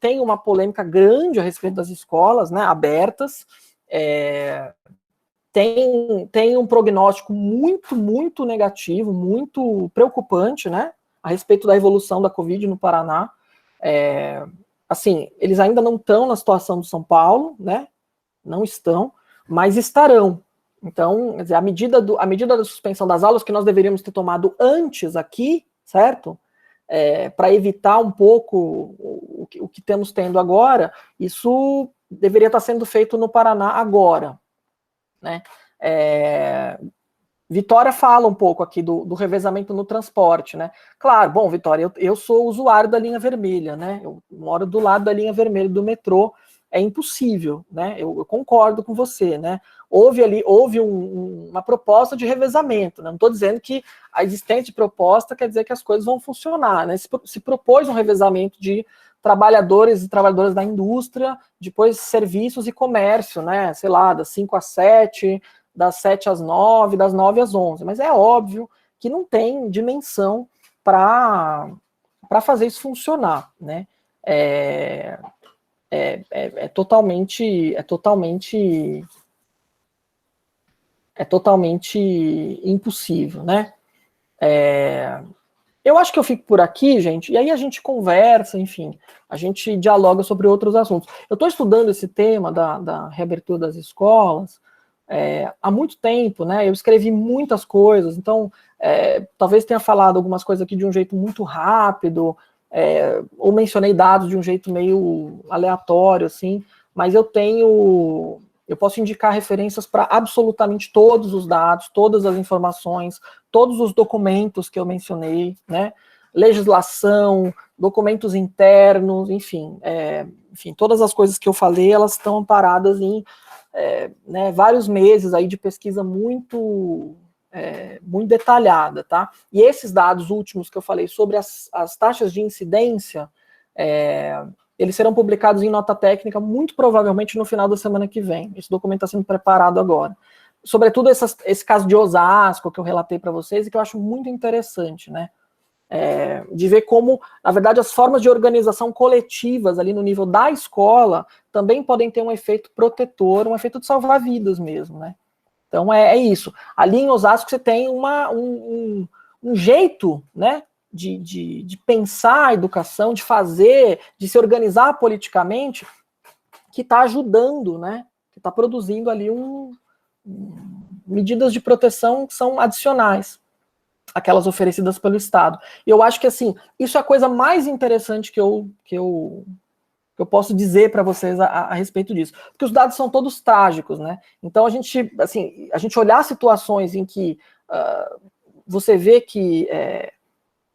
tem uma polêmica grande a respeito das escolas, né, abertas. Tem um prognóstico muito, muito negativo, muito preocupante, né, a respeito da evolução da Covid no Paraná. Assim, eles ainda não estão na situação do São Paulo, né, não estão, mas estarão. Então, quer dizer, a medida da suspensão das aulas que nós deveríamos ter tomado antes aqui, certo? Para evitar um pouco o que temos tendo agora, isso deveria estar sendo feito no Paraná agora, né? Vitória fala um pouco aqui do revezamento no transporte, né? Claro, bom, Vitória, eu sou usuário da linha vermelha, né? Eu moro do lado da linha vermelha do metrô, é impossível, né? Eu concordo com você, né? Houve uma proposta de revezamento, né? Não estou dizendo que a existência de proposta quer dizer que as coisas vão funcionar, né? Se propôs um revezamento de trabalhadores e trabalhadoras da indústria, depois serviços e comércio, né? Sei lá, das 5 às 7, das 7 às 9, das 9 às 11. Mas é óbvio que não tem dimensão para fazer isso funcionar, né? É totalmente impossível, né? Eu acho que eu fico por aqui, gente, e aí a gente conversa, enfim, a gente dialoga sobre outros assuntos. Eu estou estudando esse tema da reabertura das escolas há muito tempo, né? Eu escrevi muitas coisas, então talvez tenha falado algumas coisas aqui de um jeito muito rápido, ou mencionei dados de um jeito meio aleatório, assim, mas eu posso indicar referências para absolutamente todos os dados, todas as informações, todos os documentos que eu mencionei, né? Legislação, documentos internos, enfim, todas as coisas que eu falei, elas estão amparadas em vários meses aí de pesquisa muito detalhada, tá? E esses dados últimos que eu falei sobre as taxas de incidência, eles serão publicados em nota técnica, muito provavelmente no final da semana que vem. Esse documento está sendo preparado agora. Sobretudo esse caso de Osasco, que eu relatei para vocês, e que eu acho muito interessante, né? De ver como, na verdade, as formas de organização coletivas ali no nível da escola também podem ter um efeito protetor, um efeito de salvar vidas mesmo, né? Então é isso. Ali em Osasco você tem um jeito, né, de pensar a educação, de fazer, de se organizar politicamente, que está ajudando, né, que está produzindo ali medidas de proteção que são adicionais àquelas oferecidas pelo Estado. E eu acho que, assim, isso é a coisa mais interessante que eu posso dizer para vocês a respeito disso. Porque os dados são todos trágicos, né? Então, a gente olhar situações em que você vê que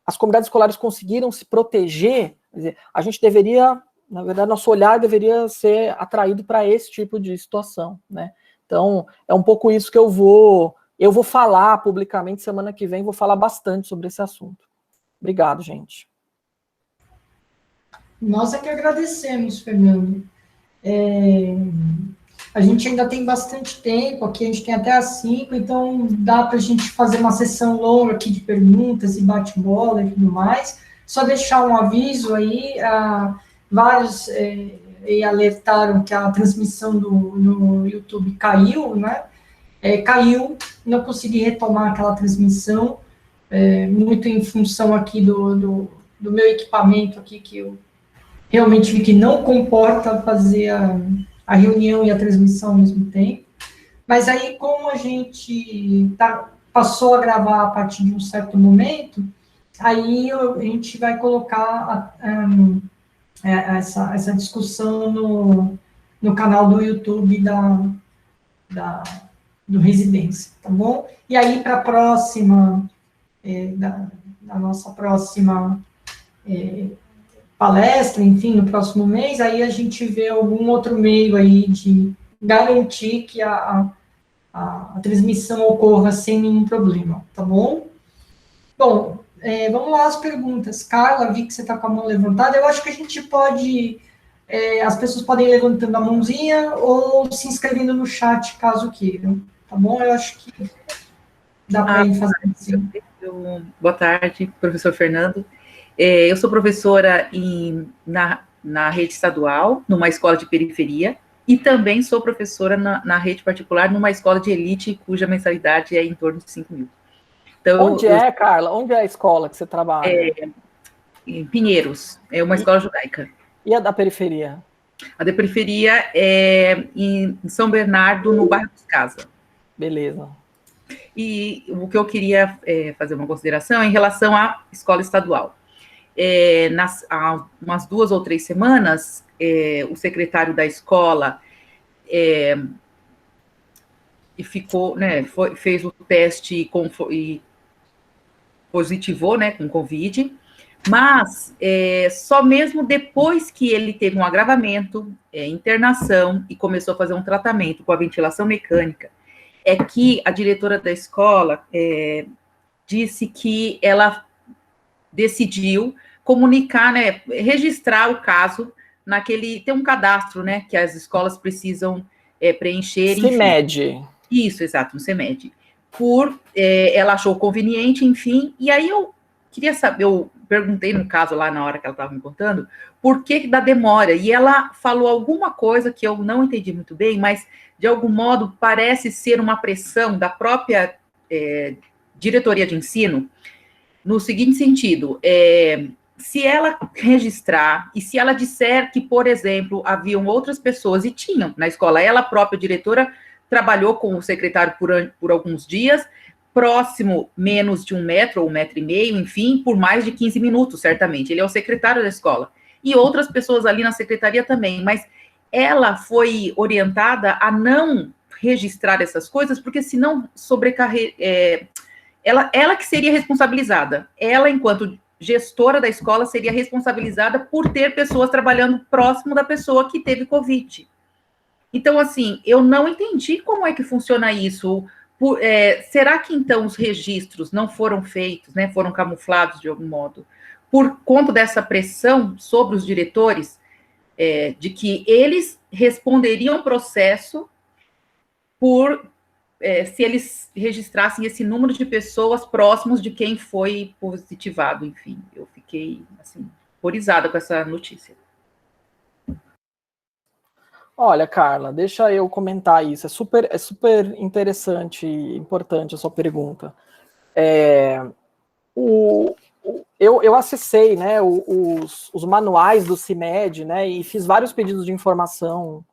as comunidades escolares conseguiram se proteger, quer dizer, a gente deveria, na verdade, nosso olhar deveria ser atraído para esse tipo de situação, né? Então, é um pouco isso que eu vou falar publicamente semana que vem, vou falar bastante sobre esse assunto. Obrigado, gente. Nós é que agradecemos, Fernando. A gente ainda tem bastante tempo aqui, a gente tem até às 5, então dá para a gente fazer uma sessão longa aqui de perguntas e bate-bola e tudo mais. Só deixar um aviso aí, vários alertaram que a transmissão no YouTube caiu, né? Caiu, não consegui retomar aquela transmissão, muito em função aqui do meu equipamento aqui, que eu realmente vi que não comporta fazer a reunião e a transmissão ao mesmo tempo, Mas aí, como a gente passou a gravar a partir de um certo momento, aí a gente vai colocar essa discussão no canal do YouTube da, do Residência, tá bom? E aí, para a próxima, da nossa próxima palestra, enfim, no próximo mês, aí a gente vê algum outro meio aí de garantir que a transmissão ocorra sem nenhum problema, tá bom? Bom, vamos lá as perguntas. Carla, vi que você está com a mão levantada. Eu acho que a gente pode, as pessoas podem ir levantando a mãozinha ou se inscrevendo no chat, caso queiram, tá bom? Eu acho que dá para ir fazendo assim. Boa tarde, professor Fernando. Eu sou professora na rede estadual, numa escola de periferia, e também sou professora na rede particular, numa escola de elite, cuja mensalidade é em torno de 5 mil. Então, Carla? Onde é a escola que você trabalha? Em Pinheiros, é uma escola judaica. E a da periferia? A da periferia é em São Bernardo, no bairro dos Casa. Beleza. E o que eu queria fazer uma consideração é em relação à escola estadual. Há umas 2 ou 3 semanas, o secretário da escola ficou, né, fez o teste e positivou, né, com Covid, mas só mesmo depois que ele teve um agravamento, internação, e começou a fazer um tratamento com a ventilação mecânica, é que a diretora da escola disse que ela decidiu comunicar, né, registrar o caso tem um cadastro, né, que as escolas precisam preencher. CIMED. Isso, exato, um CIMED. Ela achou conveniente, enfim, e aí eu queria saber, eu perguntei no caso lá na hora que ela estava me contando, por que da demora, e ela falou alguma coisa que eu não entendi muito bem, mas de algum modo parece ser uma pressão da própria diretoria de ensino, no seguinte sentido, se ela registrar e se ela disser que, por exemplo, haviam outras pessoas, e tinham na escola, ela própria diretora trabalhou com o secretário por alguns dias, próximo menos de 1 metro ou 1,5 metro, enfim, por mais de 15 minutos, certamente. Ele é o secretário da escola. E outras pessoas ali na secretaria também, mas ela foi orientada a não registrar essas coisas, porque senão ela que seria responsabilizada. Ela, enquanto gestora da escola, seria responsabilizada por ter pessoas trabalhando próximo da pessoa que teve Covid. Então, assim, eu não entendi como é que funciona isso. Será que, então, os registros não foram feitos, né, foram camuflados de algum modo, por conta dessa pressão sobre os diretores, de que eles responderiam o processo se eles registrassem esse número de pessoas próximos de quem foi positivado, enfim. Eu fiquei, assim, horrorizada com essa notícia. Olha, Carla, deixa eu comentar isso. É super interessante e importante a sua pergunta. Eu acessei, né, os manuais do CIMED, né, e fiz vários pedidos de informação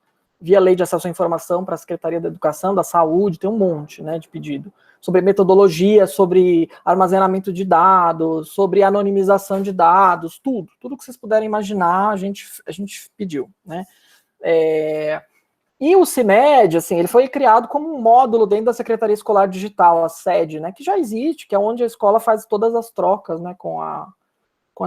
via Lei de Acesso à Informação para a Secretaria da Educação, da Saúde, tem um monte, né, de pedido sobre metodologia, sobre armazenamento de dados, sobre anonimização de dados, tudo que vocês puderem imaginar, a gente pediu, né. E o CIMED, assim, ele foi criado como um módulo dentro da Secretaria Escolar Digital, a SED, né, que já existe, que é onde a escola faz todas as trocas, né, com a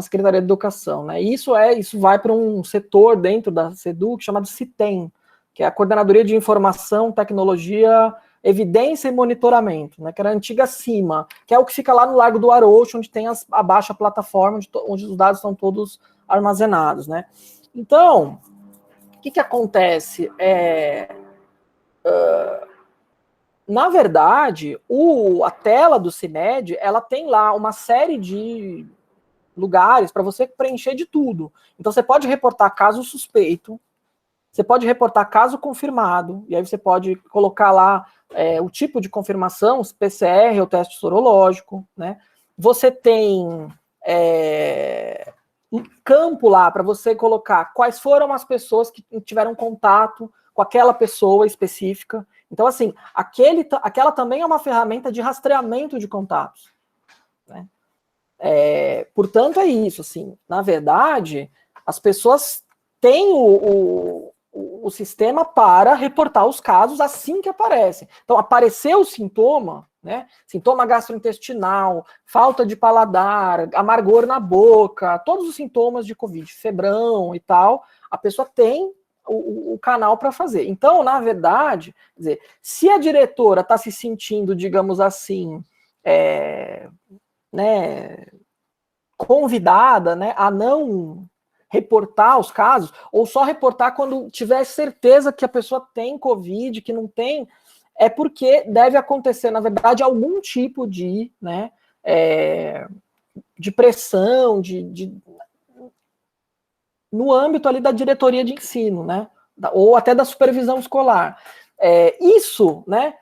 Secretaria de Educação, né, e isso vai para um setor dentro da SEDUC chamado CITEM, que é a Coordenadoria de Informação, Tecnologia, Evidência e Monitoramento, né, que era a antiga CIMA, que é o que fica lá no Largo do Arouche, onde tem a baixa plataforma, onde os dados estão todos armazenados, né. Então, o que acontece? Na verdade, a tela do CIMED, ela tem lá uma série de lugares para você preencher de tudo. Então, você pode reportar caso suspeito, você pode reportar caso confirmado, e aí você pode colocar lá o tipo de confirmação, PCR ou teste sorológico, né? Você tem um campo lá para você colocar quais foram as pessoas que tiveram contato com aquela pessoa específica. Então, assim, aquela também é uma ferramenta de rastreamento de contatos, né? Portanto, é isso, assim, na verdade, as pessoas têm o sistema para reportar os casos assim que aparecem. Então, apareceu o sintoma, né? Sintoma gastrointestinal, falta de paladar, amargor na boca, todos os sintomas de Covid, febrão e tal, a pessoa tem o canal para fazer. Então, na verdade, quer dizer, se a diretora está se sentindo, digamos assim, né, convidada, né, a não reportar os casos, ou só reportar quando tiver certeza que a pessoa tem Covid, que não tem, é porque deve acontecer, na verdade, algum tipo de, né, de pressão, no âmbito ali da diretoria de ensino, né, ou até da supervisão escolar. Isso, né,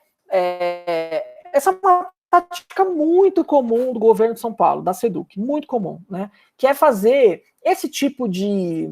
essa é uma tática muito comum do governo de São Paulo, da SEDUC, muito comum, né, que é fazer esse tipo de,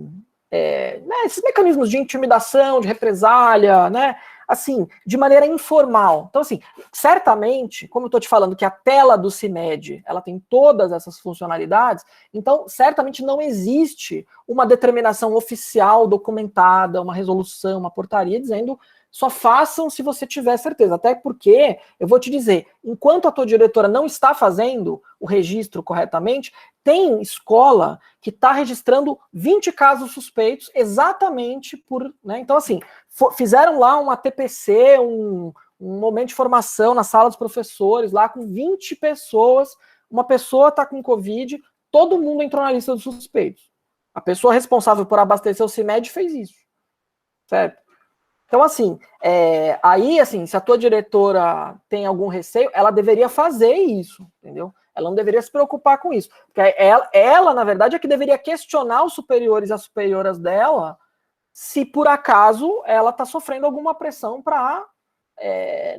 né, esses mecanismos de intimidação, de represália, né, assim, de maneira informal. Então, assim, certamente, como eu estou te falando que a tela do CIMED, ela tem todas essas funcionalidades, então, certamente não existe uma determinação oficial, documentada, uma resolução, uma portaria, dizendo só façam se você tiver certeza. Até porque, eu vou te dizer, enquanto a tua diretora não está fazendo o registro corretamente, tem escola que está registrando 20 casos suspeitos exatamente por, né? Então, assim, fizeram lá uma TPC, um momento de formação na sala dos professores, lá com 20 pessoas, uma pessoa está com Covid, todo mundo entrou na lista dos suspeitos. A pessoa responsável por abastecer o CIMED fez isso, certo? Então, assim, aí, assim, se a tua diretora tem algum receio, ela deveria fazer isso, entendeu? Ela não deveria se preocupar com isso. Porque ela, na verdade, é que deveria questionar os superiores e as superioras dela se, por acaso, ela está sofrendo alguma pressão para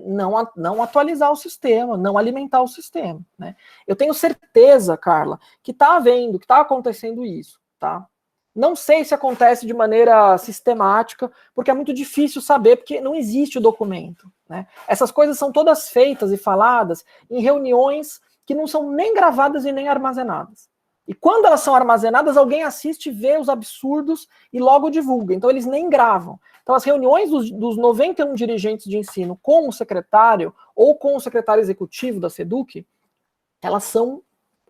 não atualizar o sistema, não alimentar o sistema, né? Eu tenho certeza, Carla, que está havendo, que está acontecendo isso, tá? Não sei se acontece de maneira sistemática, porque é muito difícil saber, porque não existe o documento, né? Essas coisas são todas feitas e faladas em reuniões que não são nem gravadas e nem armazenadas. E quando elas são armazenadas, alguém assiste, vê os absurdos e logo divulga. Então eles nem gravam. Então as reuniões dos 91 dirigentes de ensino com o secretário ou com o secretário executivo da SEDUC, elas são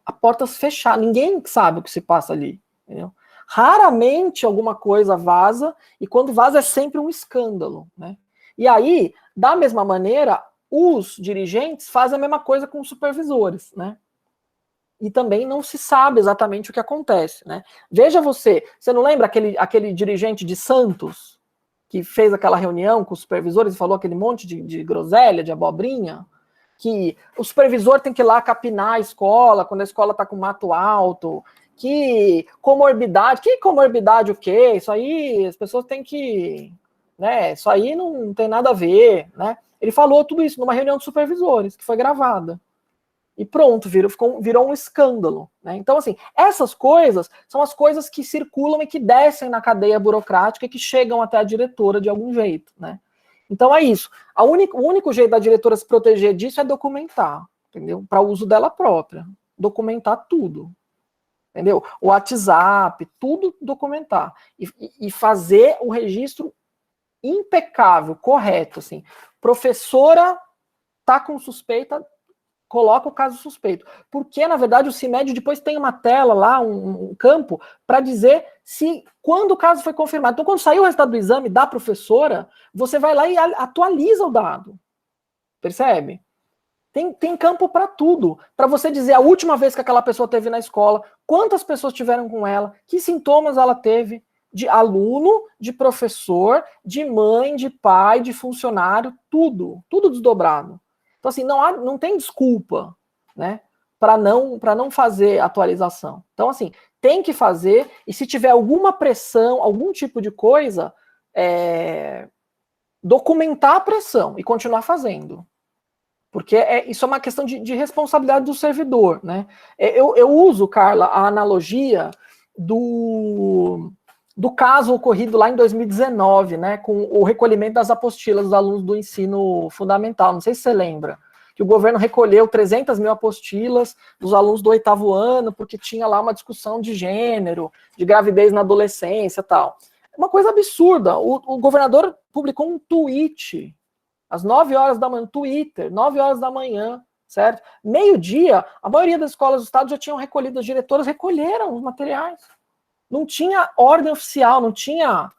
a portas fechadas. Ninguém sabe o que se passa ali, entendeu? Raramente alguma coisa vaza, e quando vaza é sempre um escândalo, né? E aí, da mesma maneira, os dirigentes fazem a mesma coisa com os supervisores, né? E também não se sabe exatamente o que acontece, né? Veja você não lembra aquele dirigente de Santos, que fez aquela reunião com os supervisores e falou aquele monte de groselha, de abobrinha? Que o supervisor tem que ir lá capinar a escola, quando a escola está com mato alto, que comorbidade o quê? Isso aí as pessoas têm que, né, isso aí não tem nada a ver, né? Ele falou tudo isso numa reunião de supervisores, que foi gravada. E pronto, virou um escândalo, né? Então, assim, essas coisas são as coisas que circulam e que descem na cadeia burocrática e que chegam até a diretora de algum jeito, né? Então é isso. O único jeito da diretora se proteger disso é documentar, entendeu? Para uso dela própria. Documentar tudo. Entendeu? O WhatsApp, tudo documentar. E fazer o registro impecável, correto, assim. Professora tá com suspeita, coloca o caso suspeito. Porque, na verdade, o CIMED depois tem uma tela lá, um campo, para dizer quando o caso foi confirmado. Então, quando sair o resultado do exame da professora, você vai lá e atualiza o dado. Percebe? Tem campo para tudo. Para você dizer a última vez que aquela pessoa teve na escola, quantas pessoas tiveram com ela, que sintomas ela teve, de aluno, de professor, de mãe, de pai, de funcionário, tudo desdobrado. Então, assim, não tem desculpa, né, para não fazer atualização. Então, assim, tem que fazer, e se tiver alguma pressão, algum tipo de coisa, documentar a pressão e continuar fazendo. Porque isso é uma questão de responsabilidade do servidor, né? Eu uso, Carla, a analogia do caso ocorrido lá em 2019, né, com o recolhimento das apostilas dos alunos do ensino fundamental. Não sei se você lembra, que o governo recolheu 300 mil apostilas dos alunos do 8º ano, porque tinha lá uma discussão de gênero, de gravidez na adolescência e tal. Uma coisa absurda. O governador publicou um tweet, às 9 horas da manhã, Twitter, 9 horas da manhã, certo? Meio-dia, a maioria das escolas do estado já tinham recolhido, as diretoras recolheram os materiais. Não tinha ordem oficial, não tinha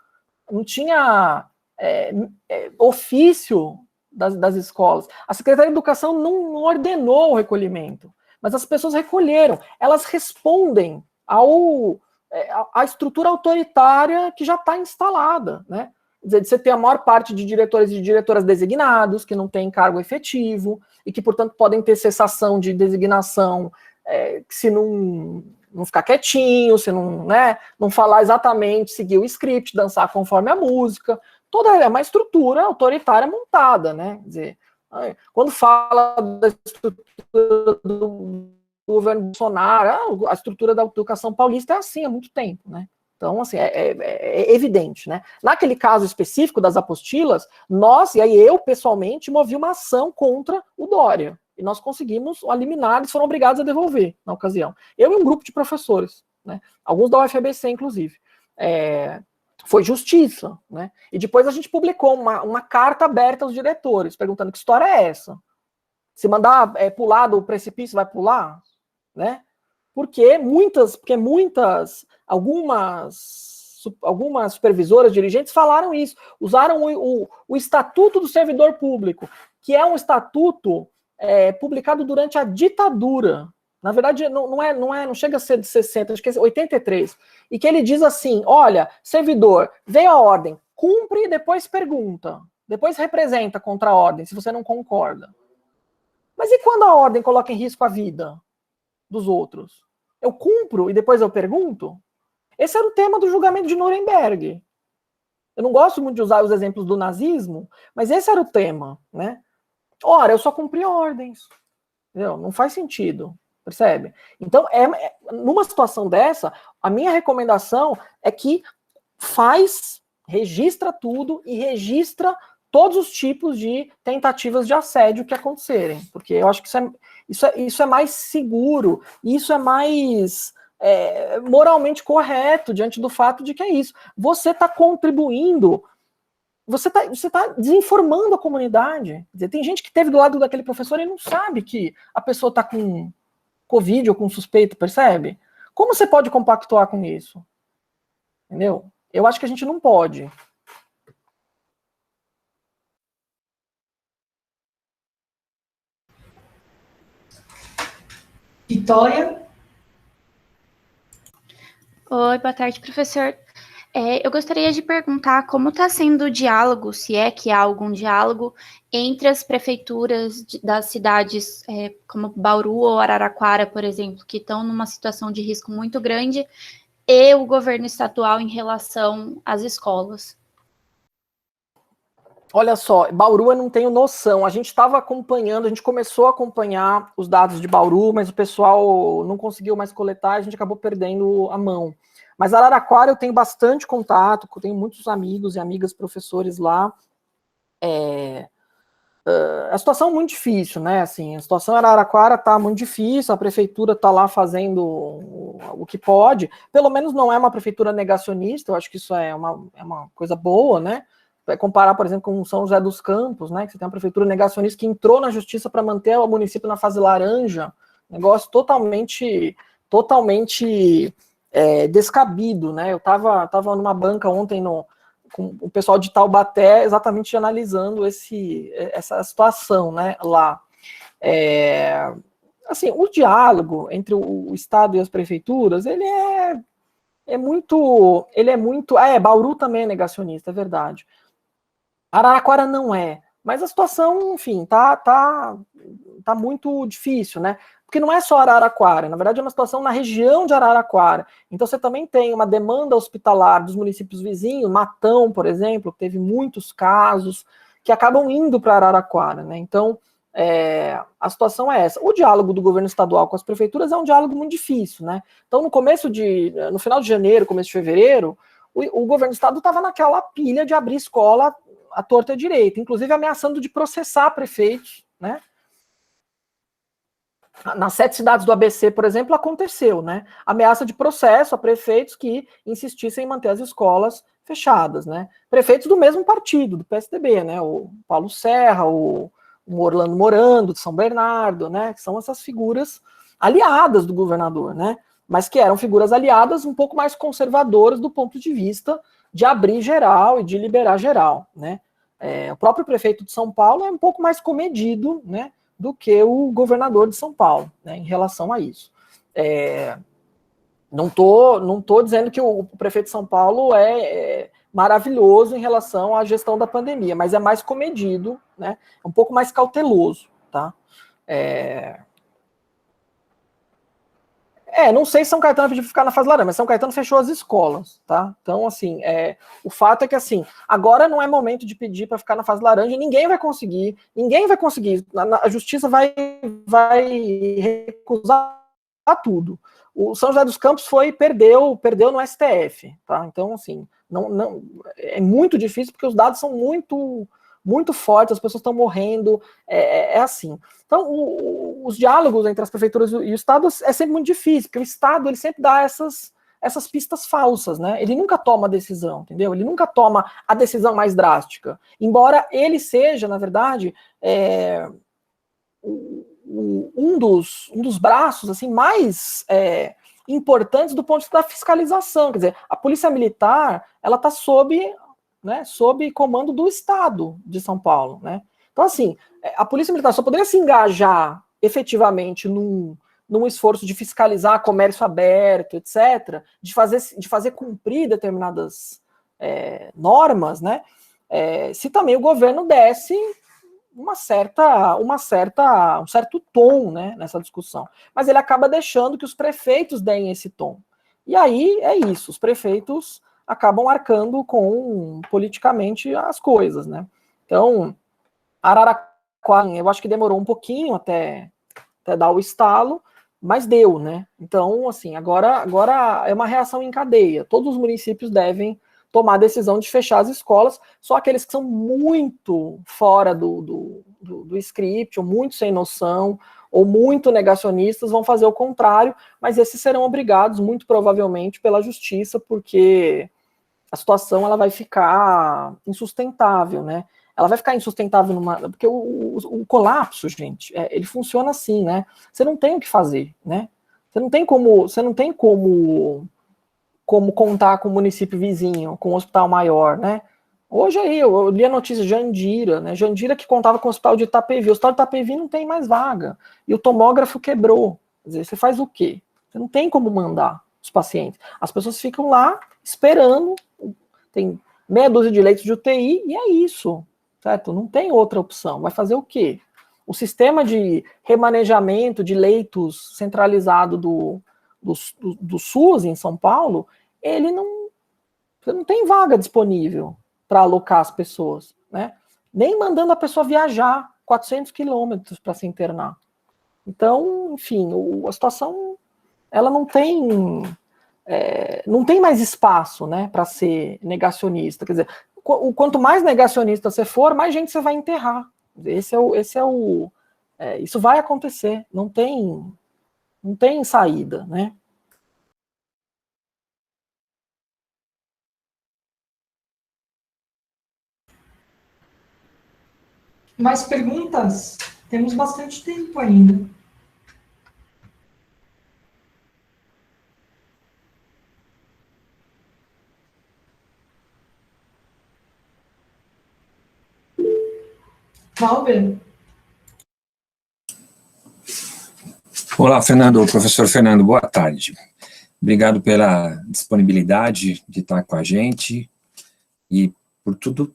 ofício das escolas. A Secretaria de Educação não ordenou o recolhimento, mas as pessoas recolheram. Elas respondem à estrutura autoritária que já está instalada, né? Quer dizer, você tem a maior parte de diretores e diretoras designados, que não têm cargo efetivo, e que, portanto, podem ter cessação de designação se não ficar quietinho, se não, né, não falar exatamente, seguir o script, dançar conforme a música. Toda é uma estrutura autoritária montada, né? Quer dizer, quando fala da estrutura do governo Bolsonaro, a estrutura da educação paulista é assim há muito tempo, né? Então, assim, é evidente, né? Naquele caso específico das apostilas, nós, e aí eu, pessoalmente, movi uma ação contra o Dória. E nós conseguimos o liminar, eles foram obrigados a devolver, na ocasião. Eu e um grupo de professores, né? Alguns da UFABC, inclusive. Foi justiça, né? E depois a gente publicou uma carta aberta aos diretores, perguntando que história é essa? Se mandar pular do precipício, vai pular? Né? Algumas supervisoras, dirigentes falaram isso, usaram o Estatuto do Servidor Público, que é um estatuto publicado durante a ditadura. Na verdade, não chega a ser de 60, acho que é 83. E que ele diz assim: olha, servidor, veio a ordem, cumpre e depois pergunta. Depois representa contra a ordem, se você não concorda. Mas e quando a ordem coloca em risco a vida dos outros? Eu cumpro e depois eu pergunto? Esse era o tema do julgamento de Nuremberg. Eu não gosto muito de usar os exemplos do nazismo, mas esse era o tema, né? Ora, eu só cumpri ordens. Entendeu? Não faz sentido, percebe? Então, numa situação dessa, a minha recomendação é que registra tudo e registra todos os tipos de tentativas de assédio que acontecerem, porque eu acho que isso é mais seguro, isso é mais moralmente correto diante do fato de que é isso. Você está contribuindo, você tá desinformando a comunidade. Quer dizer, tem gente que esteve do lado daquele professor e não sabe que a pessoa está com Covid ou com suspeito, percebe? Como você pode compactuar com isso? Entendeu? Eu acho que a gente não pode. Vitória? Oi, boa tarde, professor. Eu gostaria de perguntar como está sendo o diálogo, se é que há algum diálogo, entre as prefeituras das cidades como Bauru ou Araraquara, por exemplo, que estão numa situação de risco muito grande, e o governo estadual em relação às escolas. Olha só, Bauru eu não tenho noção. A gente estava acompanhando, a gente começou a acompanhar os dados de Bauru, mas o pessoal não conseguiu mais coletar, a gente acabou perdendo a mão. Mas Araraquara eu tenho bastante contato, tenho muitos amigos e amigas professores lá. A situação é muito difícil, né? Assim, a situação em Araraquara está muito difícil, a prefeitura está lá fazendo o que pode. Pelo menos não é uma prefeitura negacionista, eu acho que isso é uma coisa boa, né? Vai comparar, por exemplo, com São José dos Campos, né, que você tem uma prefeitura negacionista que entrou na justiça para manter o município na fase laranja, negócio totalmente descabido, né? Eu estava numa banca ontem com o pessoal de Taubaté exatamente analisando essa situação, né, lá. Assim, o diálogo entre o Estado e as prefeituras, ele é muito... Bauru também é negacionista, é verdade. Araraquara não é, mas a situação, enfim, tá muito difícil, né? Porque não é só Araraquara, na verdade é uma situação na região de Araraquara. Então você também tem uma demanda hospitalar dos municípios vizinhos, Matão, por exemplo, que teve muitos casos que acabam indo para Araraquara, né? Então a situação é essa. O diálogo do governo estadual com as prefeituras é um diálogo muito difícil, né? Então no final de janeiro, começo de fevereiro, o governo do estado estava naquela pilha de abrir escola à torta e à direita, inclusive ameaçando de processar prefeitos, né? Nas 7 cidades do ABC, por exemplo, aconteceu, né? Ameaça de processo a prefeitos que insistissem em manter as escolas fechadas, né? Prefeitos do mesmo partido, do PSDB, né? O Paulo Serra, o Orlando Morando, de São Bernardo, né? Que são essas figuras aliadas do governador, né? Mas que eram figuras aliadas um pouco mais conservadoras do ponto de vista de abrir geral e de liberar geral, né? O próprio prefeito de São Paulo é um pouco mais comedido, né? Do que o governador de São Paulo, né, em relação a isso. Não tô dizendo que o prefeito de São Paulo é maravilhoso em relação à gestão da pandemia, mas é mais comedido, né, é um pouco mais cauteloso, tá? Não sei se São Caetano pediu para ficar na fase laranja, mas São Caetano fechou as escolas, tá? Então, assim, o fato é que, assim, agora não é momento de pedir para ficar na fase laranja, ninguém vai conseguir, a justiça vai recusar tudo. O São José dos Campos perdeu no STF, tá? Então, assim, não, é muito difícil porque os dados são muito fortes, as pessoas estão morrendo, assim. Então, os diálogos entre as prefeituras e o Estado é sempre muito difícil, porque o Estado ele sempre dá essas pistas falsas, né? Ele nunca toma a decisão, entendeu? Ele nunca toma a decisão mais drástica, embora ele seja, na verdade, um dos braços assim mais importantes do ponto de vista da fiscalização. Quer dizer, a Polícia Militar ela está sob comando do Estado de São Paulo, né? Então, assim, a Polícia Militar só poderia se engajar efetivamente num esforço de fiscalizar comércio aberto, etc., de fazer cumprir determinadas normas, né? Se também o governo desse um certo tom, né, nessa discussão. Mas ele acaba deixando que os prefeitos deem esse tom. E aí é isso, os prefeitos acabam arcando politicamente as coisas, né? Então, Araraquara, eu acho que demorou um pouquinho até dar o estalo, mas deu, né? Então, assim, agora é uma reação em cadeia. Todos os municípios devem tomar a decisão de fechar as escolas, só aqueles que são muito fora do script, ou muito sem noção, ou muito negacionistas, vão fazer o contrário, mas esses serão obrigados, muito provavelmente, pela justiça, porque a situação ela vai ficar insustentável, né? Ela vai ficar insustentável porque o colapso, gente, ele funciona assim, né? Você não tem o que fazer, né? Você não tem como contar com o município vizinho, com o hospital maior, né? Hoje aí, eu li a notícia de Jandira, né? Jandira que contava com o hospital de Itapevi. O hospital de Itapevi não tem mais vaga. E o tomógrafo quebrou. Quer dizer, você faz o quê? Você não tem como mandar os pacientes. As pessoas ficam lá esperando, tem meia dúzia de leitos de UTI e é isso, certo? Não tem outra opção. Vai fazer o quê? O sistema de remanejamento de leitos centralizado do SUS em São Paulo, você não tem vaga disponível para alocar as pessoas, né? Nem mandando a pessoa viajar 400 quilômetros para se internar. Então, enfim, a situação ela não tem mais espaço, né, para ser negacionista. Quer dizer, quanto mais negacionista você for, mais gente você vai enterrar. Isso vai acontecer. Não tem saída, né? Mais perguntas? Temos bastante tempo ainda. Valber? Olá, Fernando, professor Fernando, boa tarde. Obrigado pela disponibilidade de estar com a gente e por tudo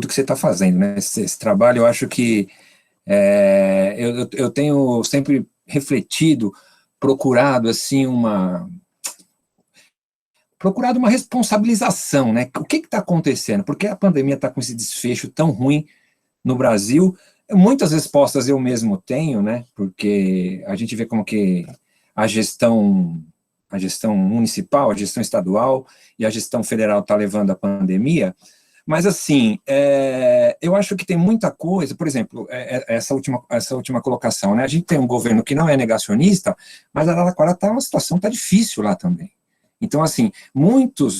que você está fazendo, né? Esse trabalho, eu acho que eu tenho sempre refletido, procurado uma responsabilização, né? O que está acontecendo? Por que a pandemia está com esse desfecho tão ruim no Brasil? Muitas respostas eu mesmo tenho, né? Porque a gente vê como que a gestão a gestão municipal, a gestão estadual e a gestão federal está levando a pandemia, mas, assim, eu acho que tem muita coisa, por exemplo, essa última colocação, né? A gente tem um governo que não é negacionista, mas Araraquara uma situação está difícil lá também. Então, assim, muito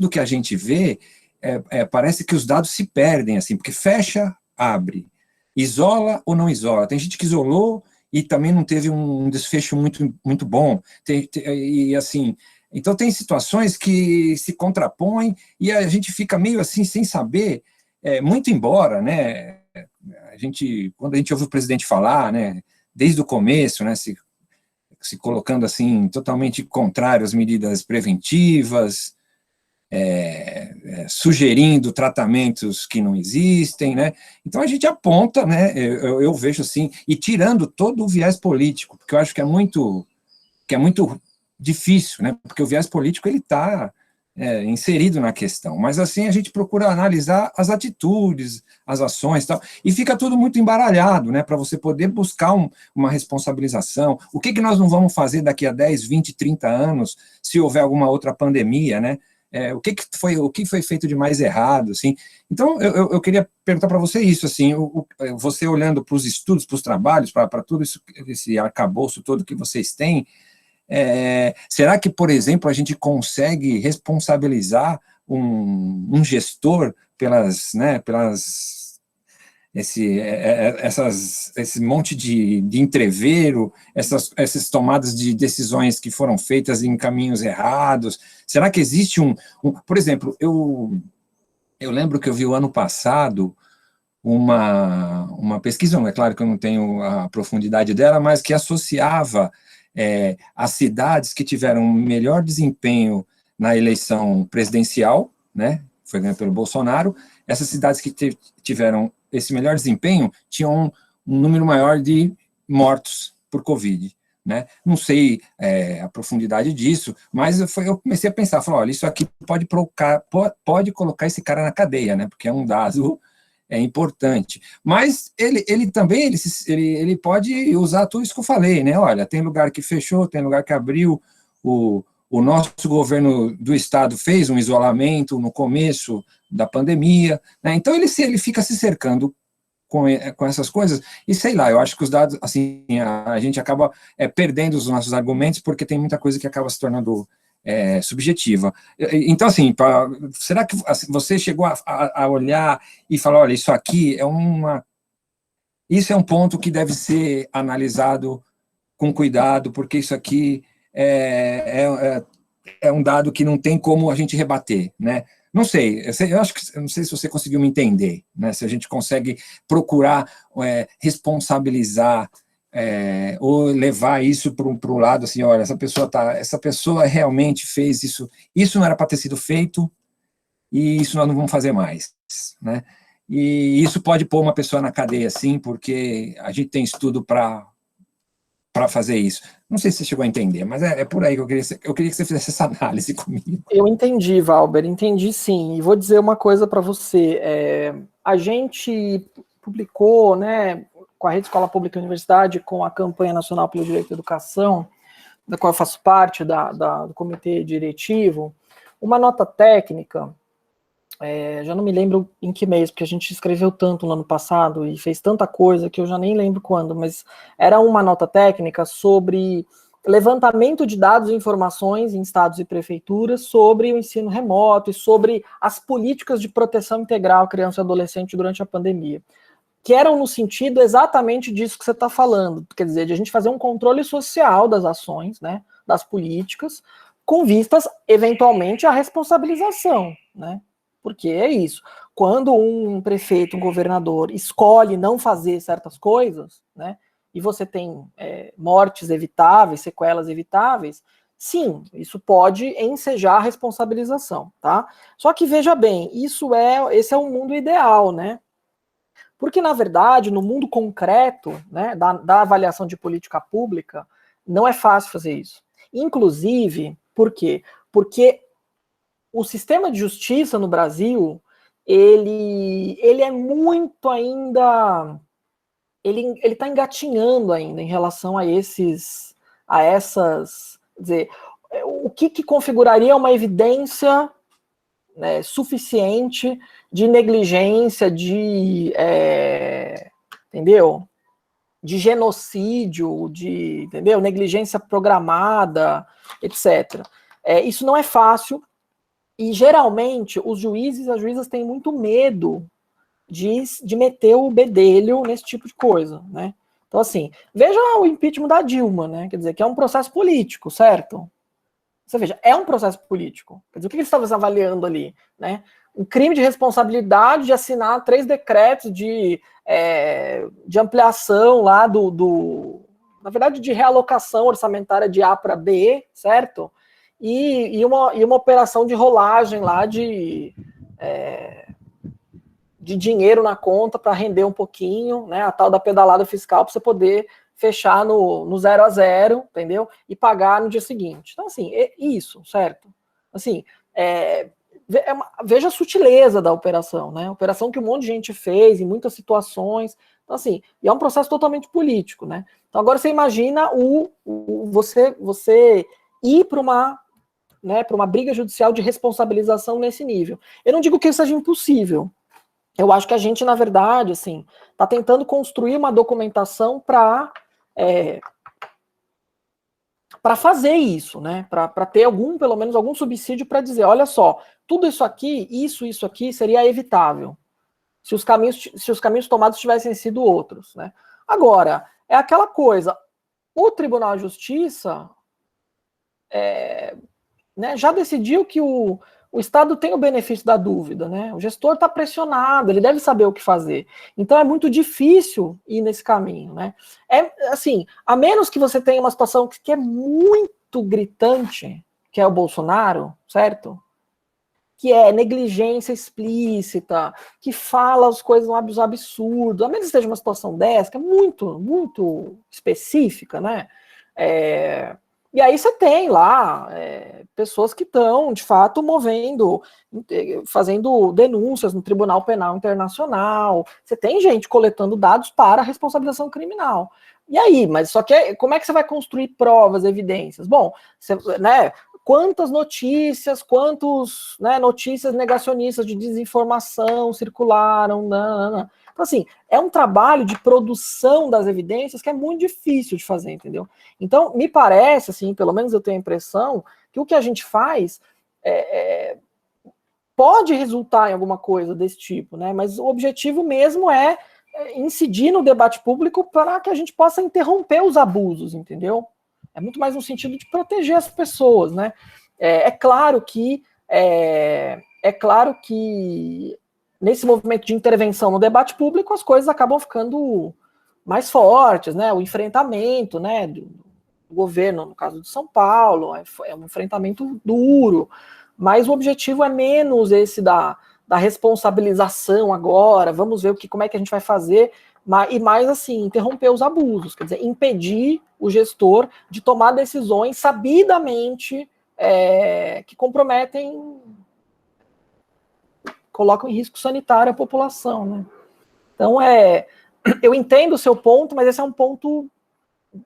do que a gente vê, parece que os dados se perdem, assim, porque fecha, abre, isola ou não isola. Tem gente que isolou e também não teve um desfecho muito bom, e, assim... Então, tem situações que se contrapõem e a gente fica meio assim, sem saber, muito embora, né, quando a gente ouve o presidente falar, né, desde o começo, né, se colocando assim, totalmente contrário às medidas preventivas, sugerindo tratamentos que não existem, né, então a gente aponta, né, eu vejo assim, e tirando todo o viés político, porque eu acho que é muito difícil, né? Porque o viés político ele está inserido na questão, mas assim a gente procura analisar as atitudes, as ações e tal, e fica tudo muito embaralhado, né? Para você poder buscar uma responsabilização. O que nós não vamos fazer daqui a 10, 20, 30 anos, se houver alguma outra pandemia, né? O que foi feito de mais errado, assim. Então, eu queria perguntar para você isso, assim, você olhando para os estudos, para os trabalhos, para tudo isso, esse arcabouço todo que vocês têm, será que, por exemplo, a gente consegue responsabilizar um gestor esse monte de entrevero, essas tomadas de decisões que foram feitas em caminhos errados? Será que existe por exemplo, eu lembro que eu vi o ano passado uma pesquisa, é claro que eu não tenho a profundidade dela, mas que associava as cidades que tiveram melhor desempenho na eleição presidencial, né, foi ganho pelo Bolsonaro, essas cidades que tiveram esse melhor desempenho tinham um número maior de mortos por Covid, né? Não sei a profundidade disso, mas eu comecei a pensar, olha, isso aqui pode colocar esse cara na cadeia, né, porque é um dado importante, mas ele também ele pode usar tudo isso que eu falei, né? Olha, tem lugar que fechou, tem lugar que abriu, o nosso governo do estado fez um isolamento no começo da pandemia, né? Então ele fica se cercando com essas coisas, e sei lá, eu acho que os dados, assim, a gente acaba perdendo os nossos argumentos, porque tem muita coisa que acaba se tornando subjetiva. Então, assim, será que você chegou a olhar e falar, olha, isso aqui isso é um ponto que deve ser analisado com cuidado, porque isso aqui é um dado que não tem como a gente rebater, né? Não sei, eu não sei se você conseguiu me entender, né? Se a gente consegue procurar responsabilizar ou levar isso para o lado assim, olha, essa pessoa realmente fez isso não era para ter sido feito, e isso nós não vamos fazer mais, né? E isso pode pôr uma pessoa na cadeia, sim, porque a gente tem estudo para fazer isso. Não sei se você chegou a entender, mas é por aí que eu queria que você fizesse essa análise comigo. Eu entendi, Valber, entendi sim, e vou dizer uma coisa para você, a gente publicou, né, com a Rede Escola Pública e Universidade, com a Campanha Nacional pelo Direito à Educação, da qual eu faço parte do comitê diretivo, uma nota técnica, já não me lembro em que mês, porque a gente escreveu tanto no ano passado e fez tanta coisa que eu já nem lembro quando, mas era uma nota técnica sobre levantamento de dados e informações em estados e prefeituras sobre o ensino remoto e sobre as políticas de proteção integral à criança e adolescente durante a pandemia, que eram no sentido exatamente disso que você está falando, quer dizer, de a gente fazer um controle social das ações, né, das políticas, com vistas, eventualmente, à responsabilização, né, porque é isso, quando um prefeito, um governador escolhe não fazer certas coisas, né, e você tem mortes evitáveis, sequelas evitáveis, sim, isso pode ensejar a responsabilização, tá? Só que veja bem, esse é o mundo ideal, né? Porque, na verdade, no mundo concreto, né, da avaliação de política pública, não é fácil fazer isso. Inclusive, por quê? Porque o sistema de justiça no Brasil, ele é muito ainda... Ele está engatinhando ainda em relação a essas... Quer dizer, o que configuraria uma evidência, né, suficiente de negligência, entendeu? De genocídio, entendeu? Negligência programada, etc. Isso não é fácil, e geralmente os juízes e as juízas têm muito medo de meter o bedelho nesse tipo de coisa, né? Então, assim, veja o impeachment da Dilma, né? Quer dizer, que é um processo político, certo? Você veja, é um processo político. Quer dizer, o que eles estavam avaliando ali, né? Um crime de responsabilidade de assinar 3 decretos de ampliação lá na verdade, de realocação orçamentária de A para B, certo? E uma operação de rolagem lá de dinheiro na conta para render um pouquinho, né? A tal da pedalada fiscal para você poder fechar no 0 a 0, entendeu? E pagar no dia seguinte. Então, assim, isso, certo? Assim, veja a sutileza da operação, né? Operação que um monte de gente fez em muitas situações. Então, assim, e é um processo totalmente político, né? Então, agora você imagina você ir para uma briga judicial de responsabilização nesse nível. Eu não digo que isso seja impossível. Eu acho que a gente, na verdade, assim, está tentando construir uma documentação para fazer isso, né? Para ter pelo menos algum subsídio para dizer, olha só, tudo isso aqui, isso aqui seria evitável se os caminhos tomados tivessem sido outros, né? Agora, é aquela coisa, o Tribunal de Justiça né, já decidiu que o Estado tem o benefício da dúvida, né? O gestor está pressionado, ele deve saber o que fazer. Então é muito difícil ir nesse caminho, né? Assim, a menos que você tenha uma situação que é muito gritante, que é o Bolsonaro, certo? Que é negligência explícita, que fala as coisas um absurdo, a menos que esteja uma situação dessa, que é muito, muito específica, né? E aí você tem lá pessoas que estão, de fato, fazendo denúncias no Tribunal Penal Internacional. Você tem gente coletando dados para a responsabilização criminal. E aí, mas só que como é que você vai construir provas, evidências? Bom, quantas notícias, notícias negacionistas de desinformação circularam, Então, assim, é um trabalho de produção das evidências que é muito difícil de fazer, entendeu? Então, me parece, assim, pelo menos eu tenho a impressão, que o que a gente faz pode resultar em alguma coisa desse tipo, né? Mas o objetivo mesmo é incidir no debate público para que a gente possa interromper os abusos, entendeu? É muito mais no sentido de proteger as pessoas, né? É claro que nesse movimento de intervenção no debate público, as coisas acabam ficando mais fortes, né? O enfrentamento, né, do governo, no caso de São Paulo, é um enfrentamento duro, mas o objetivo é menos esse da responsabilização agora, vamos ver como é que a gente vai fazer, e mais assim, interromper os abusos, quer dizer, impedir o gestor de tomar decisões sabidamente que comprometem, colocam em risco sanitário a população, né? Então, eu entendo o seu ponto, mas esse é um ponto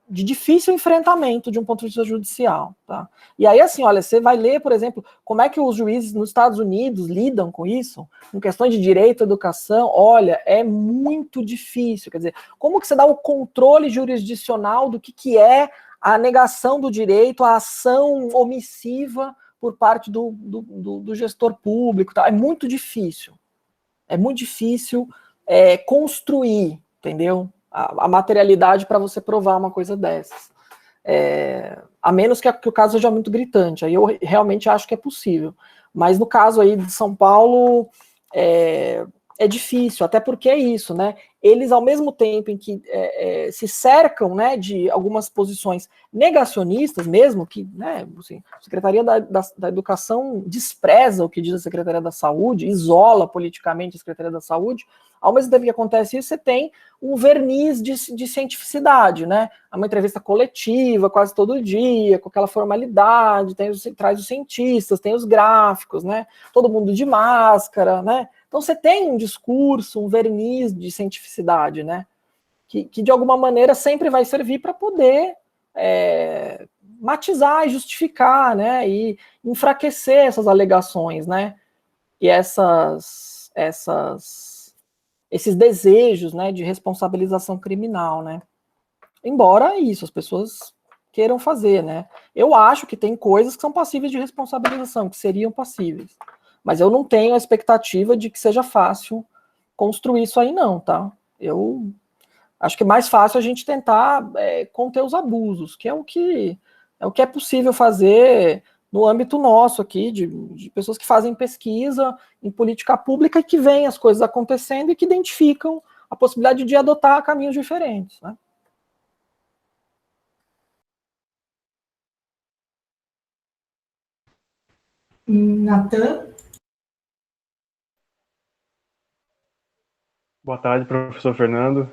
de difícil enfrentamento de um ponto de vista judicial, tá? E aí, assim, olha, você vai ler, por exemplo, como é que os juízes nos Estados Unidos lidam com isso, com questões de direito à educação, olha, é muito difícil, quer dizer, como que você dá o controle jurisdicional do que é a negação do direito, a ação omissiva por parte do gestor público, tá? É muito difícil construir, entendeu? A materialidade para você provar uma coisa dessas. A menos que o caso seja muito gritante, aí eu realmente acho que é possível. Mas no caso aí de São Paulo, é difícil, até porque é isso, né? Eles, ao mesmo tempo em que se cercam, né, de algumas posições negacionistas mesmo, que, né, assim, a Secretaria da Educação despreza o que diz a Secretaria da Saúde, isola politicamente a Secretaria da Saúde, ao mesmo tempo que acontece isso, você tem um verniz de cientificidade, né? É uma entrevista coletiva, quase todo dia, com aquela formalidade, traz os cientistas, tem os gráficos, né? Todo mundo de máscara, né? Então você tem um discurso, um verniz de cientificidade, né? Que de alguma maneira sempre vai servir para poder matizar e justificar, né, e enfraquecer essas alegações, né, e esses desejos, né, de responsabilização criminal, né. Embora isso, as pessoas queiram fazer, né. Eu acho que tem coisas que são passíveis de responsabilização, que seriam passíveis, mas eu não tenho a expectativa de que seja fácil construir isso aí não, tá. Eu acho que é mais fácil a gente tentar conter os abusos, que é o que é possível fazer no âmbito nosso aqui, de pessoas que fazem pesquisa em política pública e que veem as coisas acontecendo e que identificam a possibilidade de adotar caminhos diferentes, né? Natan? Boa tarde, professor Fernando.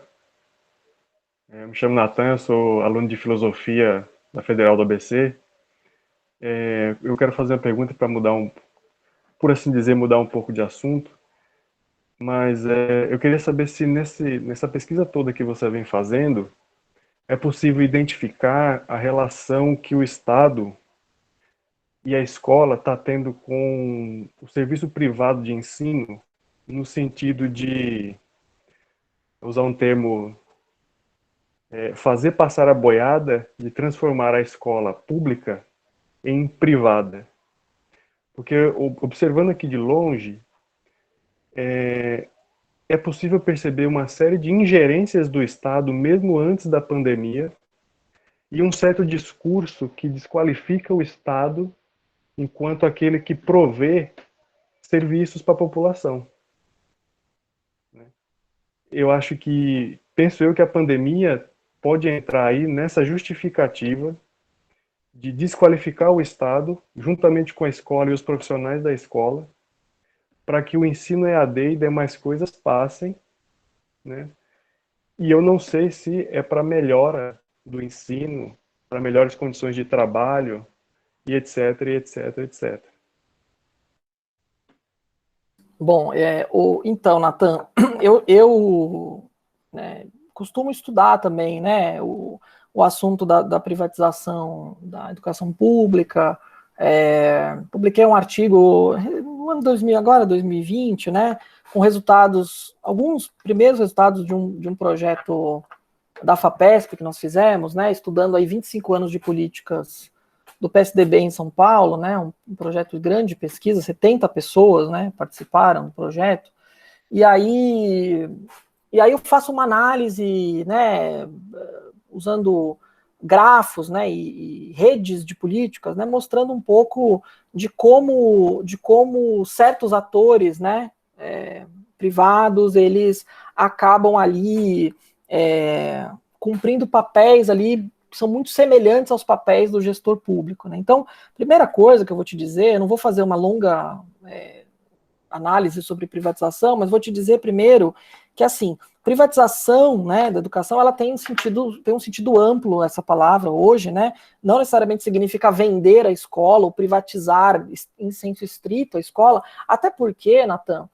Eu me chamo Natan, eu sou aluno de filosofia da Federal do ABC. Eu quero fazer uma pergunta para por assim dizer, mudar um pouco de assunto, mas eu queria saber se nessa pesquisa toda que você vem fazendo, é possível identificar a relação que o Estado e a escola está tendo com o serviço privado de ensino, no sentido de usar um termo, fazer passar a boiada de transformar a escola pública em privada. Porque, observando aqui de longe, é possível perceber uma série de ingerências do Estado, mesmo antes da pandemia, e um certo discurso que desqualifica o Estado enquanto aquele que provê serviços para a população. Penso eu que a pandemia pode entrar aí nessa justificativa de desqualificar o Estado, juntamente com a escola e os profissionais da escola, para que o ensino EAD e demais coisas passem, né? E eu não sei se é para melhora do ensino, para melhores condições de trabalho, e etc, etc, etc. Bom, então, Natan, eu costumo estudar também, né, o assunto da privatização da educação pública. Publiquei um artigo no ano 2000, agora 2020, né, com alguns primeiros resultados de um projeto da FAPESP que nós fizemos, né, estudando aí 25 anos de políticas do PSDB em São Paulo, né, um projeto grande de pesquisa, 70 pessoas, né, participaram do projeto, e aí eu faço uma análise, né, usando grafos, né, e redes de políticas, né, mostrando um pouco de como certos atores, né, privados, eles acabam ali cumprindo papéis ali que são muito semelhantes aos papéis do gestor público, né? Então, primeira coisa que eu vou te dizer, eu não vou fazer uma longa análise sobre privatização, mas vou te dizer primeiro que, assim, privatização, né, da educação, ela tem um sentido amplo, essa palavra, hoje, né? Não necessariamente significa vender a escola ou privatizar em senso estrito a escola, até porque, Natan,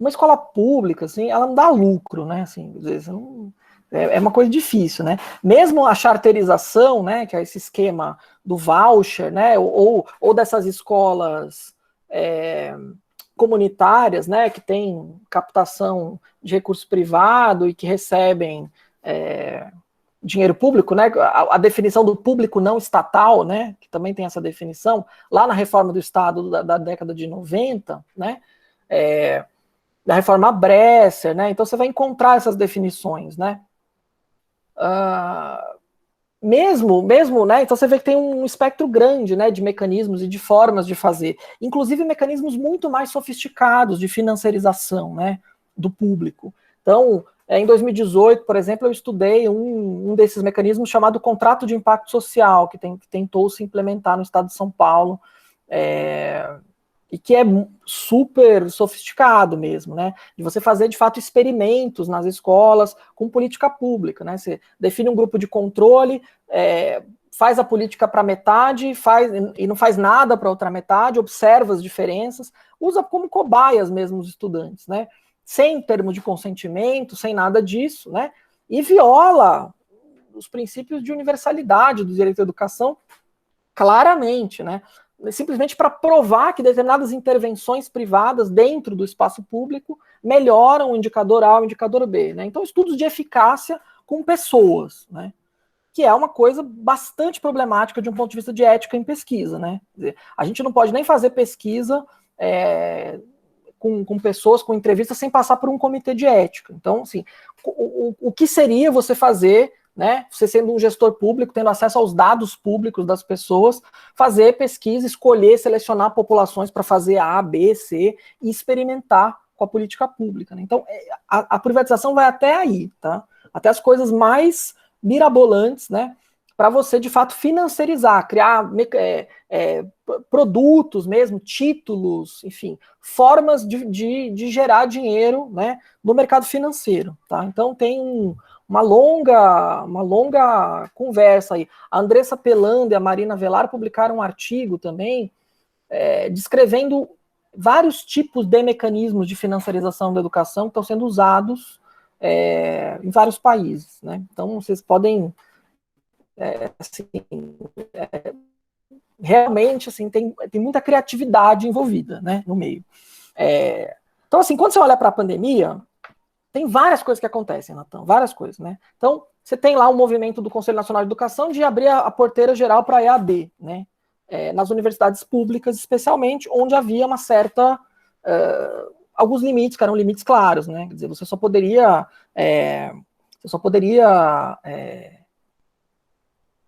uma escola pública, assim, ela não dá lucro, né? Assim, às vezes é uma coisa difícil, né? Mesmo a charterização, né, que é esse esquema do voucher, né, ou dessas escolas comunitárias, né, que tem captação de recurso privado e que recebem dinheiro público, né? A definição do público não estatal, né, que também tem essa definição, lá na reforma do Estado da década de 90, né? Da reforma Bresser, né? Então você vai encontrar essas definições, né? Mesmo, né? Então você vê que tem um espectro grande, né, de mecanismos e de formas de fazer, inclusive mecanismos muito mais sofisticados de financiarização, né, do público. Então, em 2018, por exemplo, eu estudei um desses mecanismos chamado contrato de impacto social, que tentou se implementar no estado de São Paulo, e que é super sofisticado mesmo, né? De você fazer, de fato, experimentos nas escolas com política pública, né? Você define um grupo de controle, faz a política para metade, e não faz nada para outra metade, observa as diferenças, usa como cobaias mesmo os estudantes, né? Sem termo de consentimento, sem nada disso, né? E viola os princípios de universalidade do direito à educação claramente, né? Simplesmente para provar que determinadas intervenções privadas dentro do espaço público melhoram o indicador A ou o indicador B, né? Então, estudos de eficácia com pessoas, né? Que é uma coisa bastante problemática de um ponto de vista de ética em pesquisa, né? Quer dizer, a gente não pode nem fazer pesquisa com pessoas, com entrevistas, sem passar por um comitê de ética. Então, assim, o que seria você fazer, né, você sendo um gestor público, tendo acesso aos dados públicos das pessoas, fazer pesquisa, escolher, selecionar populações para fazer A, B, C e experimentar com a política pública, né? Então, a privatização vai até aí, tá? Até as coisas mais mirabolantes, né, para você, de fato, financiarizar, criar produtos mesmo, títulos, enfim, formas de gerar dinheiro, né, no mercado financeiro, tá? Então, tem uma longa conversa aí. A Andressa Pelando e a Marina Velar publicaram um artigo também descrevendo vários tipos de mecanismos de financiarização da educação que estão sendo usados em vários países, né? Então, vocês podem assim, realmente assim, tem muita criatividade envolvida, né, no meio. Então, assim, quando você olha para a pandemia, tem várias coisas que acontecem, Natan, várias coisas, né? Então, você tem lá um movimento do Conselho Nacional de Educação de abrir a porteira geral para EAD, né? Nas universidades públicas, especialmente, onde havia uma certa alguns limites, que eram limites claros, né? Quer dizer, você só poderia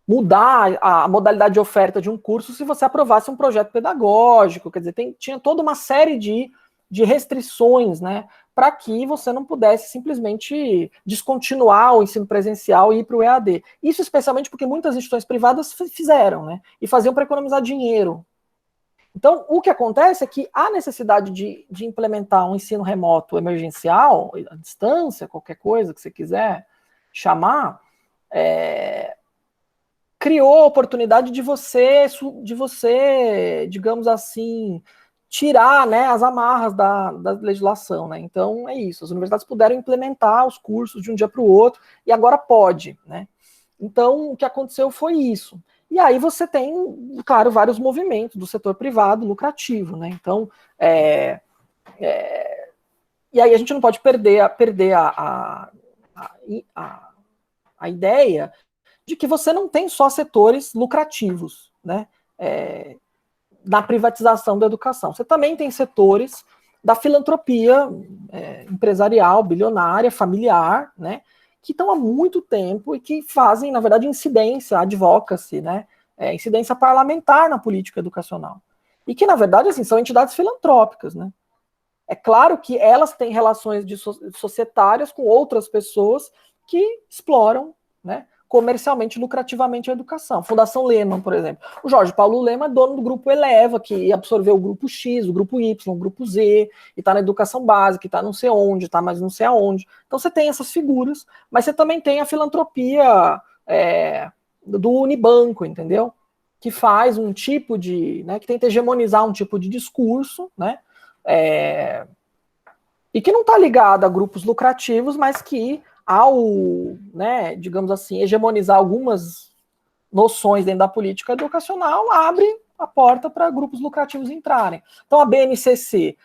mudar a modalidade de oferta de um curso se você aprovasse um projeto pedagógico, quer dizer, tinha toda uma série de restrições, né, para que você não pudesse simplesmente descontinuar o ensino presencial e ir para o EAD. Isso especialmente porque muitas instituições privadas fizeram, né, e faziam para economizar dinheiro. Então, o que acontece é que há necessidade de implementar um ensino remoto emergencial, à distância, qualquer coisa que você quiser chamar, criou a oportunidade de você, digamos assim, tirar, né, as amarras da legislação, né? Então é isso, as universidades puderam implementar os cursos de um dia para o outro e agora pode, né? Então o que aconteceu foi isso. E aí você tem, claro, vários movimentos do setor privado lucrativo, né? Então e aí a gente não pode perder a ideia de que você não tem só setores lucrativos, né, na privatização da educação. Você também tem setores da filantropia empresarial, bilionária, familiar, né, que estão há muito tempo e que fazem, na verdade, incidência, advocacy, né, incidência parlamentar na política educacional. E que, na verdade, assim, são entidades filantrópicas, né. É claro que elas têm relações societárias com outras pessoas que exploram, né, comercialmente, lucrativamente a educação. Fundação Lehman, por exemplo. O Jorge Paulo Lehman é dono do grupo Eleva, que absorveu o grupo X, o grupo Y, o grupo Z, e está na educação básica, e está não sei onde, está mais não sei aonde. Então você tem essas figuras, mas você também tem a filantropia do Unibanco, entendeu? Que faz um tipo de, né, que tenta hegemonizar um tipo de discurso, né, e que não está ligado a grupos lucrativos, mas que ao, né, digamos assim, hegemonizar algumas noções dentro da política educacional, abre a porta para grupos lucrativos entrarem. Então, a BNCC,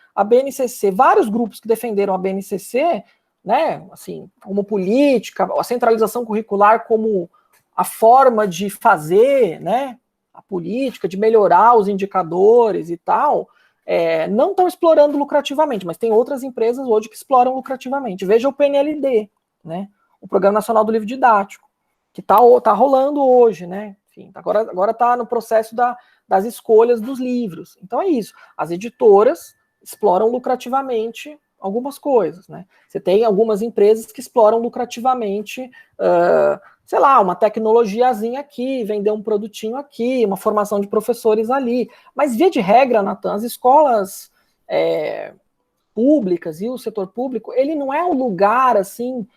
vários grupos que defenderam a BNCC, né, assim, como política, a centralização curricular como a forma de fazer, né, a política, de melhorar os indicadores e tal, não estão explorando lucrativamente, mas tem outras empresas hoje que exploram lucrativamente. Veja o PNLD, né, o Programa Nacional do Livro Didático, que tá rolando hoje, né, enfim, agora está no processo das escolhas dos livros. Então é isso, as editoras exploram lucrativamente algumas coisas, né, você tem algumas empresas que exploram lucrativamente, sei lá, uma tecnologiazinha aqui, vender um produtinho aqui, uma formação de professores ali, mas via de regra, Natan, as escolas públicas e o setor público, ele não é um lugar, assim,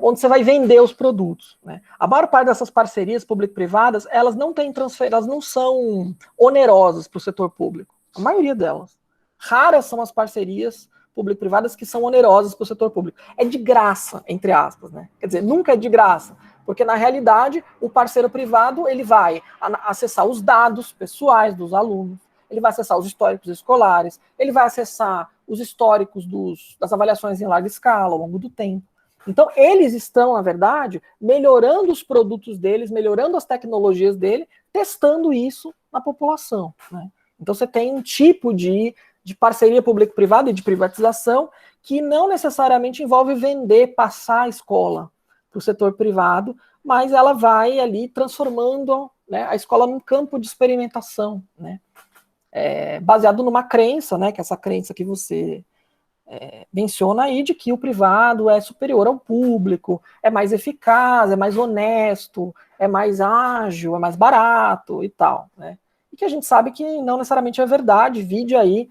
onde você vai vender os produtos, né? A maior parte dessas parcerias público-privadas, elas não têm elas não são onerosas para o setor público. A maioria delas. Raras são as parcerias público-privadas que são onerosas para o setor público. É de graça, entre aspas, né? Quer dizer, nunca é de graça, Porque, na realidade, o parceiro privado ele vai acessar os dados pessoais dos alunos, ele vai acessar os históricos escolares, ele vai acessar os históricos das avaliações em larga escala ao longo do tempo. Então, eles estão, na verdade, melhorando os produtos deles, melhorando as tecnologias dele, testando isso na população, né? Então, você tem um tipo de parceria público-privada e de privatização que não necessariamente envolve vender, passar a escola para o setor privado, mas ela vai ali transformando, né, a escola num campo de experimentação, né? Baseado numa crença, né, que é essa crença que você menciona aí, de que o privado é superior ao público, é mais eficaz, é mais honesto, é mais ágil, é mais barato e tal, né? E que a gente sabe que não necessariamente é verdade, vide aí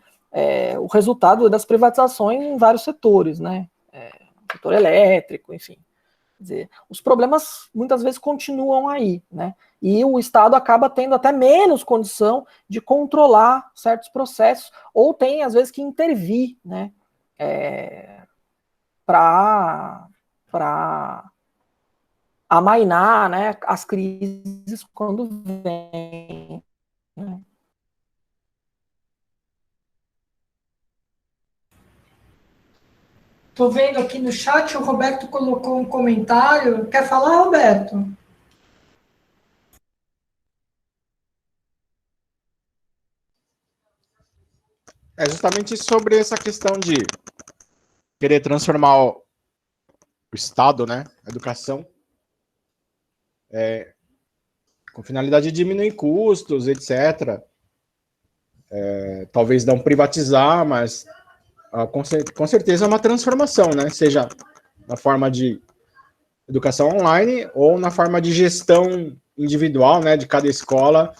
o resultado das privatizações em vários setores, né? Setor elétrico, enfim. Quer dizer, os problemas muitas vezes continuam aí, né? E o Estado acaba tendo até menos condição de controlar certos processos, ou tem, às vezes, que intervir, né? Para amainar, né, as crises quando vêm, né? Estou vendo aqui no chat, o Roberto colocou um comentário. Quer falar, Roberto? É justamente sobre essa questão de querer transformar o Estado, né, a educação, com finalidade de diminuir custos, etc. Talvez não privatizar, mas com certeza é uma transformação, né? Seja na forma de educação online ou na forma de gestão individual, né, de cada escola,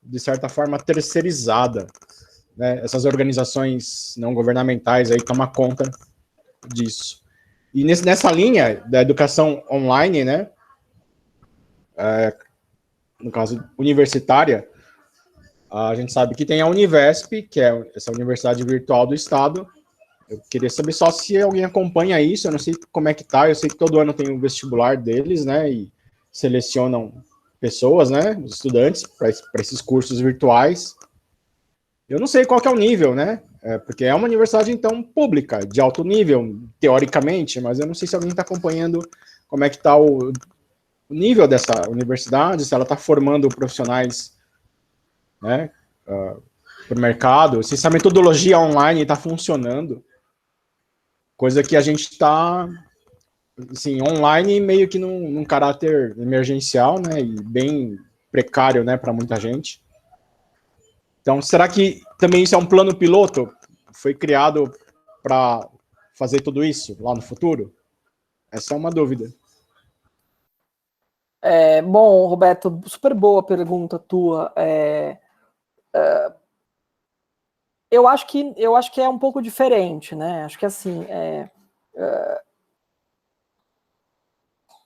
de certa forma terceirizada, né? Essas organizações não governamentais aí tomam conta disso. E nessa linha da educação online, né, no caso universitária, a gente sabe que tem a Univesp, que é essa universidade virtual do Estado. Eu queria saber só se alguém acompanha isso, eu não sei como é que tá, eu sei que todo ano tem um vestibular deles, né, e selecionam pessoas, né, os estudantes, para esses cursos virtuais. Eu não sei qual que é o nível, né, porque é uma universidade, então, pública, de alto nível, teoricamente, mas eu não sei se alguém está acompanhando como é que está o nível dessa universidade, se ela está formando profissionais, né, para o mercado, se essa metodologia online está funcionando, coisa que a gente está, assim, online meio que num caráter emergencial, né, e bem precário, né, para muita gente. Então, será que também isso é um plano piloto? Foi criado para fazer tudo isso lá no futuro? Essa é uma dúvida. Bom, Roberto, super boa pergunta tua. Eu acho que é um pouco diferente, né? Acho que assim,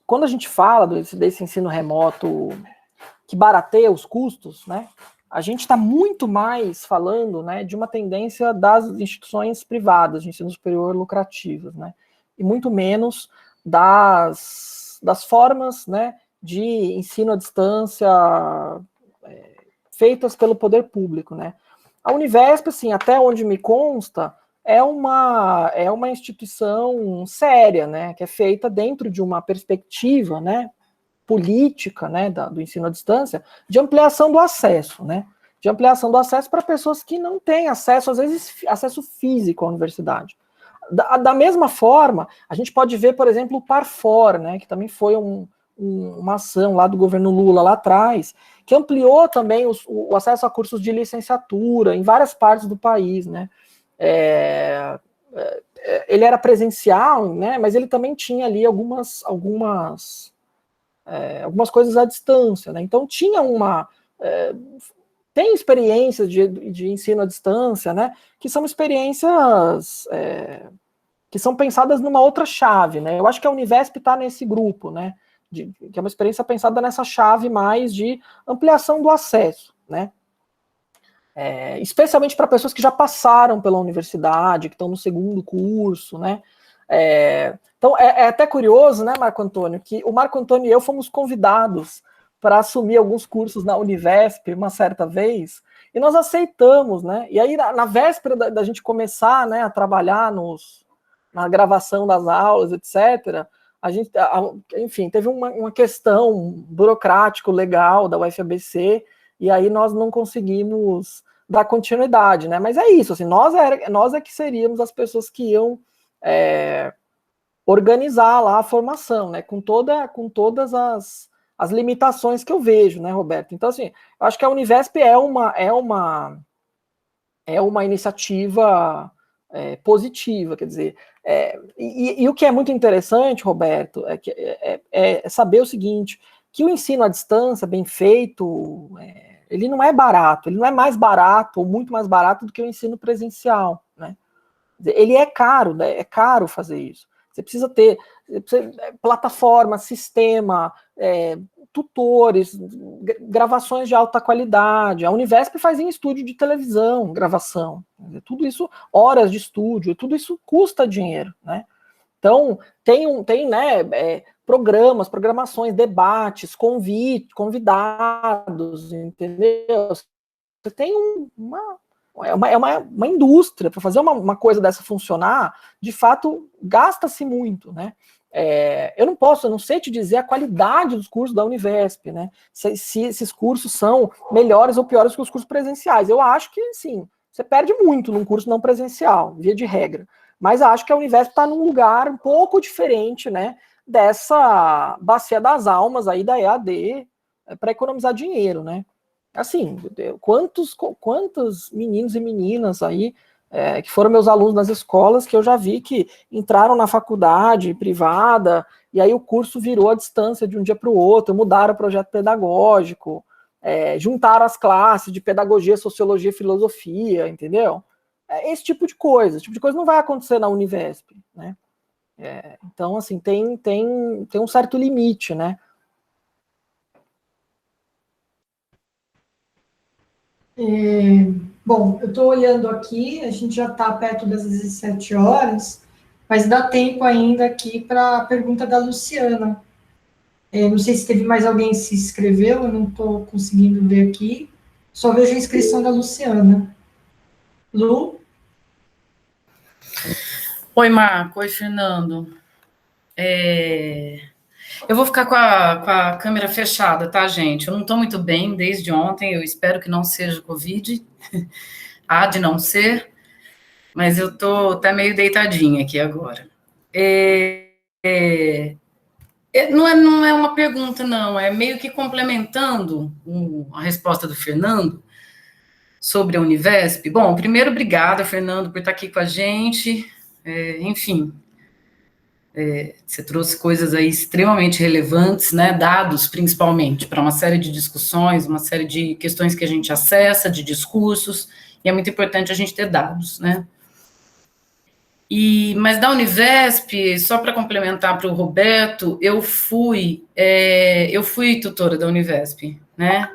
quando a gente fala desse ensino remoto que barateia os custos, né? A gente está muito mais falando, né, de uma tendência das instituições privadas de ensino superior lucrativas, né? E muito menos das formas, né, de ensino à distância feitas pelo poder público, né? A Univesp, assim, até onde me consta, é uma instituição séria, né, que é feita dentro de uma perspectiva, né, política, né, do ensino à distância, de ampliação do acesso, né, de ampliação do acesso para pessoas que não têm acesso, às vezes, acesso físico à universidade. Da mesma forma, a gente pode ver, por exemplo, o Parfor, né, que também foi uma ação lá do governo Lula lá atrás, que ampliou também o acesso a cursos de licenciatura em várias partes do país, né. Ele era presencial, né, mas ele também tinha ali algumas coisas à distância, né. Então tinha tem experiências de ensino à distância, né, que são experiências que são pensadas numa outra chave, né. Eu acho que a Univesp está nesse grupo, né, que é uma experiência pensada nessa chave mais de ampliação do acesso, né. Especialmente para pessoas que já passaram pela universidade, que estão no segundo curso, né. Então, é até curioso, né, Marco Antônio, que o Marco Antônio e eu fomos convidados para assumir alguns cursos na Univesp uma certa vez, e nós aceitamos, né? E aí, na véspera da gente começar, né, a trabalhar na gravação das aulas, etc., a gente, enfim, teve uma questão burocrática, legal da UFABC, e aí nós não conseguimos dar continuidade, né? Mas é isso, assim, nós é que seríamos as pessoas que iam organizar lá a formação, né? Com todas as limitações que eu vejo, né, Roberto? Então, assim, eu acho que a Univesp é uma iniciativa positiva, quer dizer, e o que é muito interessante, Roberto, é saber o seguinte, que o ensino à distância, bem feito, ele não é barato, ele não é mais barato, ou muito mais barato do que o ensino presencial, né? Ele é caro, né? É caro fazer isso. Você precisa ter plataforma, sistema, tutores, gravações de alta qualidade. A Univesp faz em estúdio de televisão, gravação. Tudo isso, horas de estúdio, tudo isso custa dinheiro, né? Então, tem né, programações, debates, convidados, entendeu? Você tem uma indústria para fazer uma coisa dessa funcionar, de fato, gasta-se muito, né? Eu não sei te dizer a qualidade dos cursos da Univesp, né? Se esses cursos são melhores ou piores que os cursos presenciais. Eu acho que, sim, você perde muito num curso não presencial, via de regra. Mas acho que a Univesp está num lugar um pouco diferente, né? Dessa bacia das almas aí da EAD, para economizar dinheiro, né? Assim, quantos meninos e meninas aí que foram meus alunos nas escolas, que eu já vi que entraram na faculdade privada, e aí o curso virou à distância de um dia para o outro, mudaram o projeto pedagógico, juntaram as classes de pedagogia, sociologia e filosofia, entendeu? Esse tipo de coisa não vai acontecer na Univesp, né? Então, assim, tem um certo limite, né? Bom, eu estou olhando aqui, a gente já está perto das 17 horas, mas dá tempo ainda aqui para a pergunta da Luciana. Não sei se teve mais alguém que se inscreveu, eu não estou conseguindo ver aqui. Só vejo a inscrição da Luciana. Lu? Oi, Marco. Oi, Fernando. Eu vou ficar com a câmera fechada, tá, gente? Eu não estou muito bem desde ontem, eu espero que não seja Covid. Há de não ser, mas eu estou até meio deitadinha aqui agora. Não é uma pergunta, não, é meio que complementando a resposta do Fernando sobre a Univesp. Bom, primeiro, obrigada, Fernando, por estar aqui com a gente. Enfim, você trouxe coisas aí extremamente relevantes, né, dados principalmente, para uma série de discussões, uma série de questões que a gente acessa, de discursos, e é muito importante a gente ter dados, né. Mas da Univesp, só para complementar para o Roberto, eu fui tutora da Univesp, né?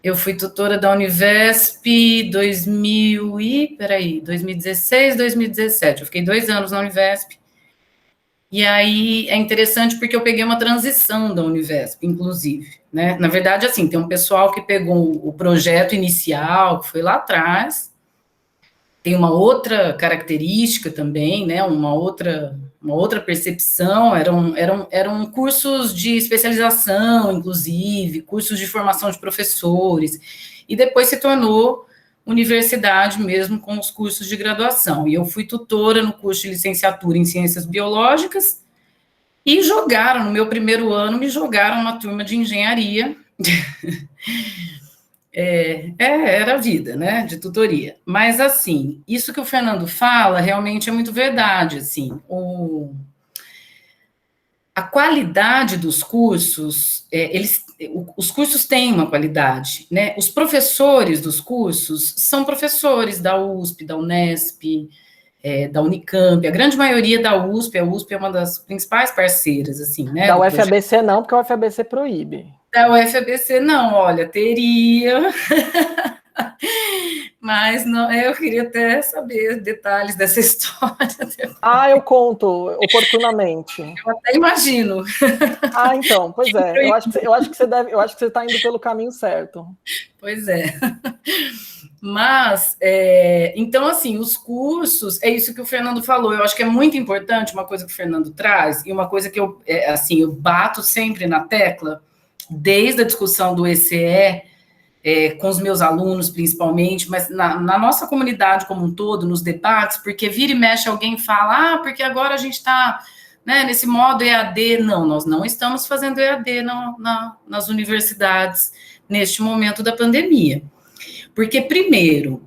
Eu fui tutora da Univesp 2016, 2017. Eu fiquei 2 anos na Univesp. E aí é interessante porque eu peguei uma transição da Univesp, inclusive, né? Na verdade, assim, tem um pessoal que pegou o projeto inicial, que foi lá atrás. Tem uma outra característica também, né, uma outra percepção, eram cursos de especialização, inclusive, cursos de formação de professores, e depois se tornou universidade mesmo com os cursos de graduação, e eu fui tutora no curso de licenciatura em Ciências Biológicas, e no meu primeiro ano, me jogaram uma turma de engenharia, era a vida, né, de tutoria. Mas, assim, isso que o Fernando fala realmente é muito verdade, assim, a qualidade dos cursos, os cursos têm uma qualidade, né, os professores dos cursos são professores da USP, da Unesp, da Unicamp, a grande maioria da USP, a USP é uma das principais parceiras, assim, né. Da UFABC não, porque a UFABC proíbe. Da UFABC não, olha, teria... Mas não, eu queria até saber detalhes dessa história. Eu conto oportunamente. Eu até imagino. Então, pois é. Eu acho que você está indo pelo caminho certo. Pois é. Mas, então, assim, os cursos, é isso que o Fernando falou, eu acho que é muito importante uma coisa que o Fernando traz, e uma coisa que eu bato sempre na tecla, desde a discussão do ECE, com os meus alunos, principalmente, mas na nossa comunidade como um todo, nos debates, porque vira e mexe alguém fala, porque agora a gente está, né, nesse modo EAD. Não, nós não estamos fazendo EAD nas universidades neste momento da pandemia. Porque, primeiro,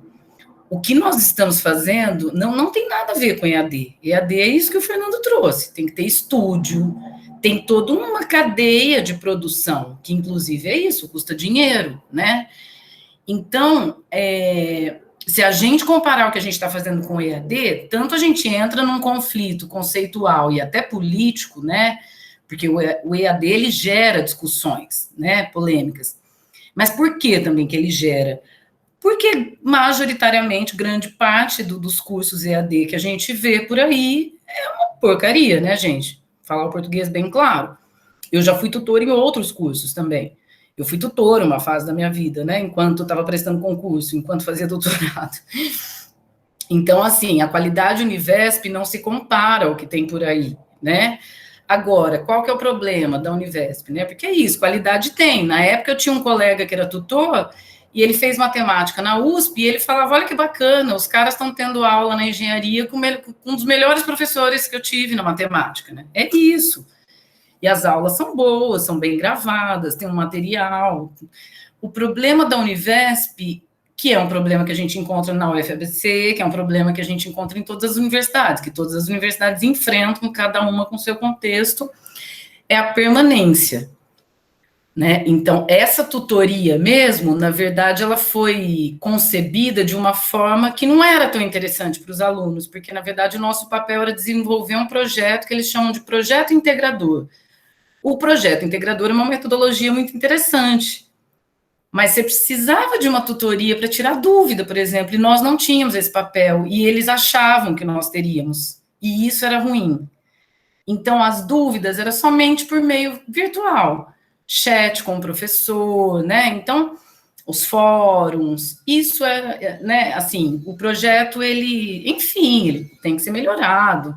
o que nós estamos fazendo não tem nada a ver com EAD. EAD é isso que o Fernando trouxe, tem que ter estúdio, tem toda uma cadeia de produção, que inclusive é isso, custa dinheiro, né? Então, se a gente comparar o que a gente está fazendo com o EAD, tanto a gente entra num conflito conceitual e até político, né? Porque o EAD, ele gera discussões, né, polêmicas. Mas por que também que ele gera? Porque, majoritariamente, grande parte dos cursos EAD que a gente vê por aí é uma porcaria, né, gente? Falar o português bem claro. Eu já fui tutor em outros cursos também. Eu fui tutor uma fase da minha vida, né, enquanto estava prestando concurso, enquanto fazia doutorado. Então, assim, a qualidade Univesp não se compara ao que tem por aí, né? Agora, qual que é o problema da Univesp, né? Porque é isso, qualidade tem. Na época eu tinha um colega que era tutor, e ele fez matemática na USP, e ele falava, olha que bacana, os caras estão tendo aula na engenharia com um dos melhores professores que eu tive na matemática, né? É isso. E as aulas são boas, são bem gravadas, tem um material. O problema da Univesp, que é um problema que a gente encontra na UFABC, que é um problema que a gente encontra em todas as universidades, que todas as universidades enfrentam, cada uma com seu contexto, é a permanência. Né? Então, essa tutoria mesmo, na verdade, ela foi concebida de uma forma que não era tão interessante para os alunos, porque, na verdade, o nosso papel era desenvolver um projeto que eles chamam de projeto integrador. O projeto integrador é uma metodologia muito interessante, mas você precisava de uma tutoria para tirar dúvida, por exemplo, e nós não tínhamos esse papel, e eles achavam que nós teríamos, e isso era ruim. Então, as dúvidas eram somente por meio virtual, chat com o professor, né? Então, os fóruns, isso é, né? Assim, o projeto, enfim, ele tem que ser melhorado.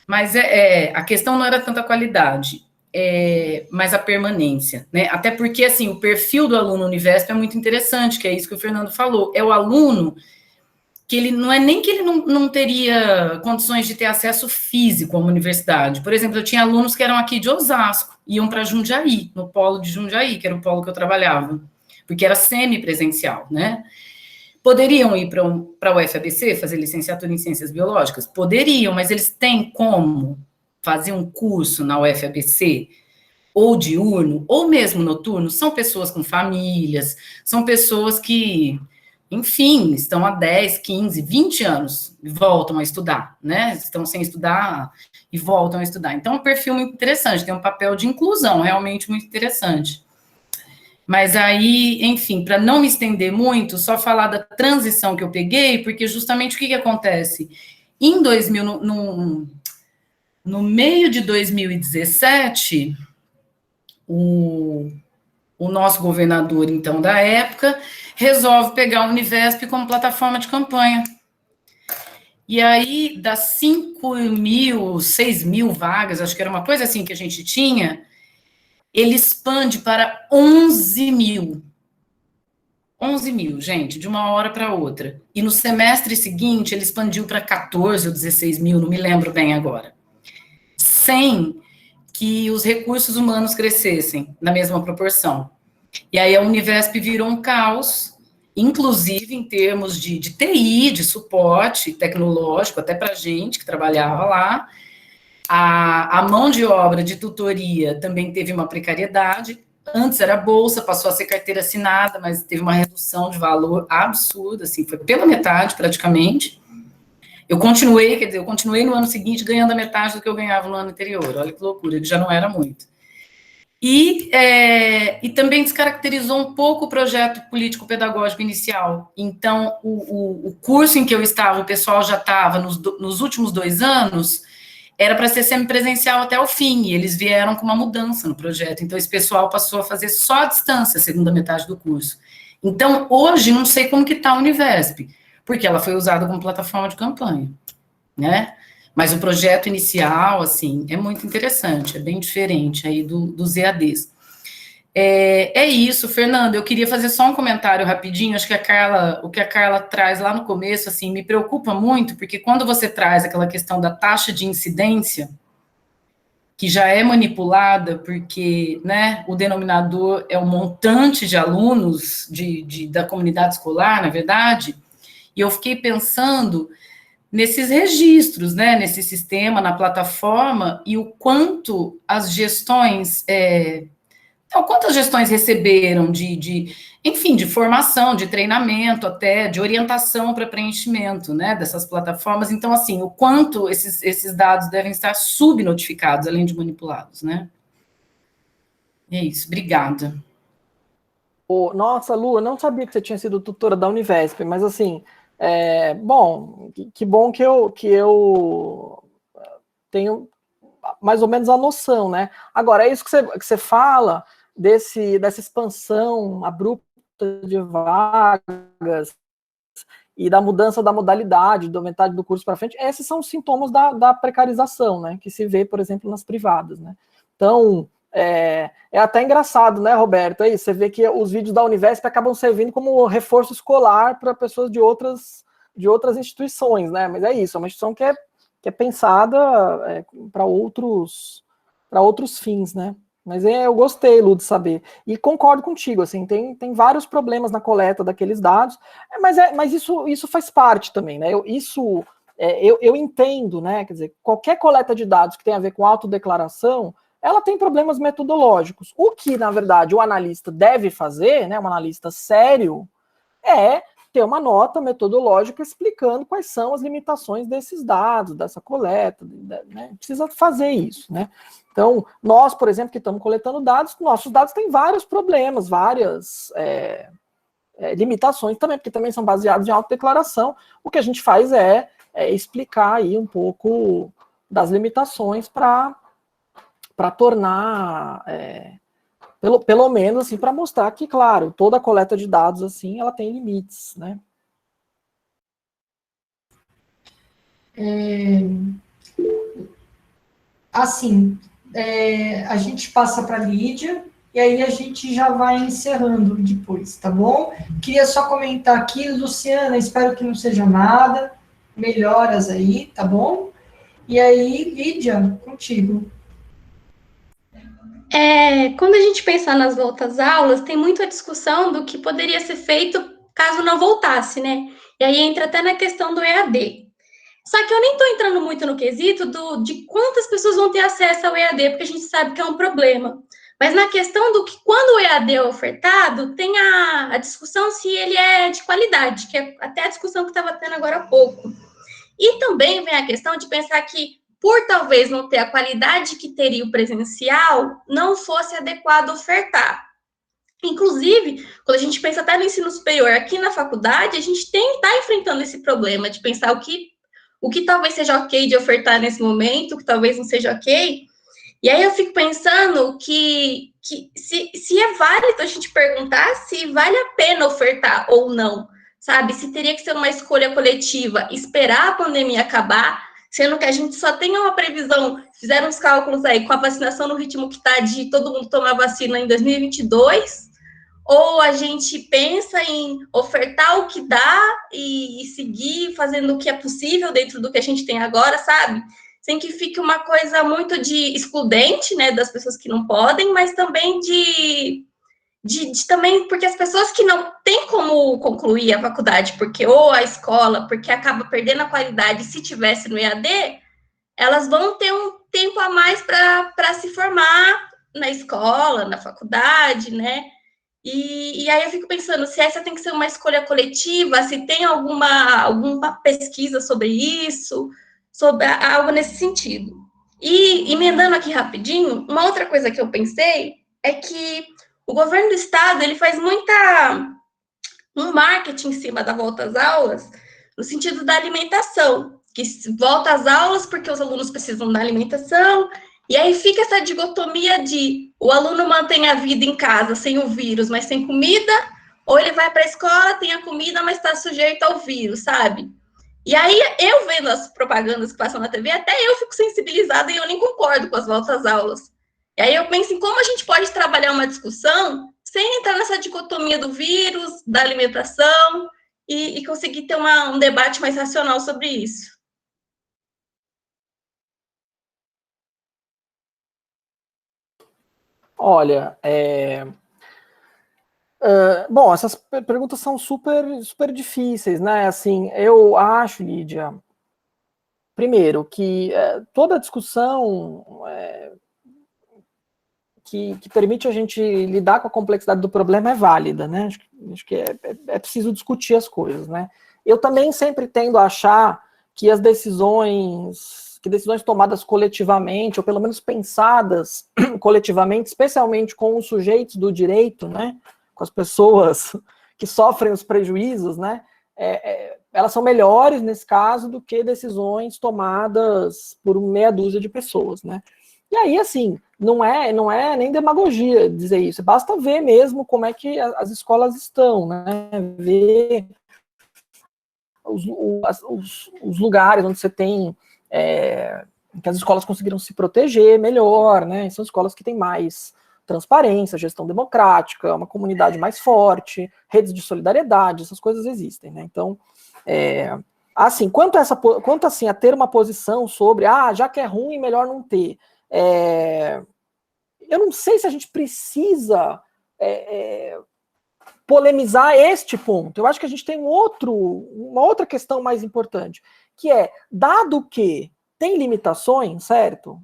Mas a questão não era tanto a qualidade, mas a permanência, né? Até porque, assim, o perfil do aluno Univesp é muito interessante, que é isso que o Fernando falou. É o aluno que ele não é nem que ele não teria condições de ter acesso físico a uma universidade. Por exemplo, eu tinha alunos que eram aqui de Osasco, iam para Jundiaí, no polo de Jundiaí, que era o polo que eu trabalhava, porque era semipresencial, né? Poderiam ir para a UFABC, fazer licenciatura em Ciências Biológicas? Poderiam, mas eles têm como fazer um curso na UFABC, ou diurno, ou mesmo noturno? São pessoas com famílias, são pessoas que, enfim, estão há 10, 15, 20 anos e voltam a estudar, né? Estão sem estudar e voltam a estudar. Então, é um perfil muito interessante, tem um papel de inclusão realmente muito interessante. Mas aí, enfim, para não me estender muito, só falar da transição que eu peguei, porque justamente o que acontece? Em 2000, no meio de 2017, o nosso governador, então, da época, resolve pegar a Univesp como plataforma de campanha. E aí, das 5.000, 6.000 vagas, acho que era uma coisa assim que a gente tinha, ele expande para 11.000. 11.000, gente, de uma hora para outra. E no semestre seguinte, ele expandiu para 14 ou 16.000, não me lembro bem agora. Sem que os recursos humanos crescessem na mesma proporção. E aí a Univesp virou um caos, inclusive em termos de TI, de suporte tecnológico, até para a gente que trabalhava lá. A mão de obra de tutoria também teve uma precariedade. Antes era bolsa, passou a ser carteira assinada, mas teve uma redução de valor absurda, assim, foi pela metade praticamente. Eu continuei no ano seguinte ganhando a metade do que eu ganhava no ano anterior, olha que loucura, que já não era muito. E também descaracterizou um pouco o projeto político-pedagógico inicial. Então, o curso em que eu estava, o pessoal já estava nos últimos 2 anos, era para ser semipresencial até o fim, e eles vieram com uma mudança no projeto. Então, esse pessoal passou a fazer só a distância, a segunda metade do curso. Então, hoje, não sei como que está a Univesp, porque ela foi usada como plataforma de campanha, né? Mas o projeto inicial, assim, é muito interessante, é bem diferente aí dos EADs. É isso, Fernando, eu queria fazer só um comentário rapidinho, acho que o que a Carla traz lá no começo, assim, me preocupa muito, porque quando você traz aquela questão da taxa de incidência, que já é manipulada, porque, né, o denominador é o montante de alunos da comunidade escolar, na verdade, e eu fiquei pensando nesses registros, né, nesse sistema, na plataforma, e o quanto as gestões, quantas gestões receberam enfim, de formação, de treinamento, até de orientação para preenchimento, né, dessas plataformas. Então, assim, o quanto esses dados devem estar subnotificados, além de manipulados, né. É isso, obrigada. Nossa, Lu, eu não sabia que você tinha sido tutora da Univesp, mas assim, bom, que bom que eu tenho mais ou menos a noção, né? Agora, é isso que você fala dessa expansão abrupta de vagas e da mudança da modalidade, da metade do curso para frente, esses são os sintomas da precarização, né? Que se vê, por exemplo, nas privadas, né? Então, é até engraçado, né, Roberto? Aí você vê que os vídeos da Univesp acabam servindo como reforço escolar para pessoas de outras instituições, né? Mas é isso, é uma instituição que é pensada para outros fins, né? Mas eu gostei, Lu, de saber. E concordo contigo, assim, tem vários problemas na coleta daqueles dados, mas isso faz parte também, né? Eu entendo, né? Quer dizer, qualquer coleta de dados que tenha a ver com autodeclaração, ela tem problemas metodológicos. O que, na verdade, o analista deve fazer, né, um analista sério, é ter uma nota metodológica explicando quais são as limitações desses dados, dessa coleta, né? Precisa fazer isso, né? Então, nós, por exemplo, que estamos coletando dados, nossos dados têm vários problemas, várias limitações também, porque também são baseados em autodeclaração. O que a gente faz é explicar aí um pouco das limitações para tornar, pelo menos, assim, para mostrar que, claro, toda a coleta de dados, assim, ela tem limites, né? Assim, a gente passa para a Lídia, e aí a gente já vai encerrando depois, tá bom? Queria só comentar aqui, Luciana, espero que não seja nada, melhoras aí, tá bom? E aí, Lídia, contigo. Quando a gente pensar nas voltas aulas, tem muita discussão do que poderia ser feito caso não voltasse, né? E aí entra até na questão do EAD. Só que eu nem estou entrando muito no quesito de quantas pessoas vão ter acesso ao EAD, porque a gente sabe que é um problema. Mas na questão do que quando o EAD é ofertado, tem a discussão se ele é de qualidade, que é até a discussão que estava tendo agora há pouco. E também vem a questão de pensar que, por talvez não ter a qualidade que teria o presencial, não fosse adequado ofertar. Inclusive, quando a gente pensa até no ensino superior, aqui na faculdade, a gente está enfrentando esse problema de pensar o que talvez seja ok de ofertar nesse momento, o que talvez não seja ok. E aí eu fico pensando que se é válido a gente perguntar se vale a pena ofertar ou não, sabe? Se teria que ser uma escolha coletiva, esperar a pandemia acabar, sendo que a gente só tem uma previsão, fizeram uns cálculos aí, com a vacinação no ritmo que está de todo mundo tomar vacina em 2022, ou a gente pensa em ofertar o que dá e seguir fazendo o que é possível dentro do que a gente tem agora, sabe? Sem que fique uma coisa muito de excludente, né, das pessoas que não podem, mas também também, porque as pessoas que não têm como concluir a faculdade, porque ou a escola, porque acaba perdendo a qualidade, se tivesse no EAD, elas vão ter um tempo a mais para se formar na escola, na faculdade, né? E aí eu fico pensando se essa tem que ser uma escolha coletiva, se tem alguma pesquisa sobre isso, sobre algo nesse sentido. E emendando aqui rapidinho, uma outra coisa que eu pensei é que o governo do estado, ele faz um marketing em cima da volta às aulas, no sentido da alimentação, que volta às aulas porque os alunos precisam da alimentação, e aí fica essa dicotomia de o aluno mantém a vida em casa sem o vírus, mas sem comida, ou ele vai para a escola, tem a comida, mas está sujeito ao vírus, sabe? E aí, eu vendo as propagandas que passam na TV, até eu fico sensibilizada e eu nem concordo com as voltas às aulas. E aí eu penso em como a gente pode trabalhar uma discussão sem entrar nessa dicotomia do vírus, da alimentação, e conseguir ter um debate mais racional sobre isso. Olha, bom, essas perguntas são super difíceis, né? Assim, eu acho, Lídia, primeiro, que toda discussão que permite a gente lidar com a complexidade do problema é válida, né? Acho que é preciso discutir as coisas, né? Eu também sempre tendo a achar que as decisões tomadas coletivamente, ou pelo menos pensadas coletivamente, especialmente com os sujeitos do direito, né? Com as pessoas que sofrem os prejuízos, né? Elas são melhores nesse caso do que decisões tomadas por meia dúzia de pessoas, né? E aí, assim, não é nem demagogia dizer isso, basta ver mesmo como é que as escolas estão, né? Ver os lugares onde você tem que as escolas conseguiram se proteger melhor, né? São escolas que têm mais transparência, gestão democrática, uma comunidade mais forte, redes de solidariedade, essas coisas existem, né? Então, assim, quanto assim, a ter uma posição sobre, já que é ruim, melhor não ter. Eu não sei se a gente precisa polemizar este ponto. Eu acho que a gente tem uma outra questão mais importante, que é, dado que tem limitações, certo?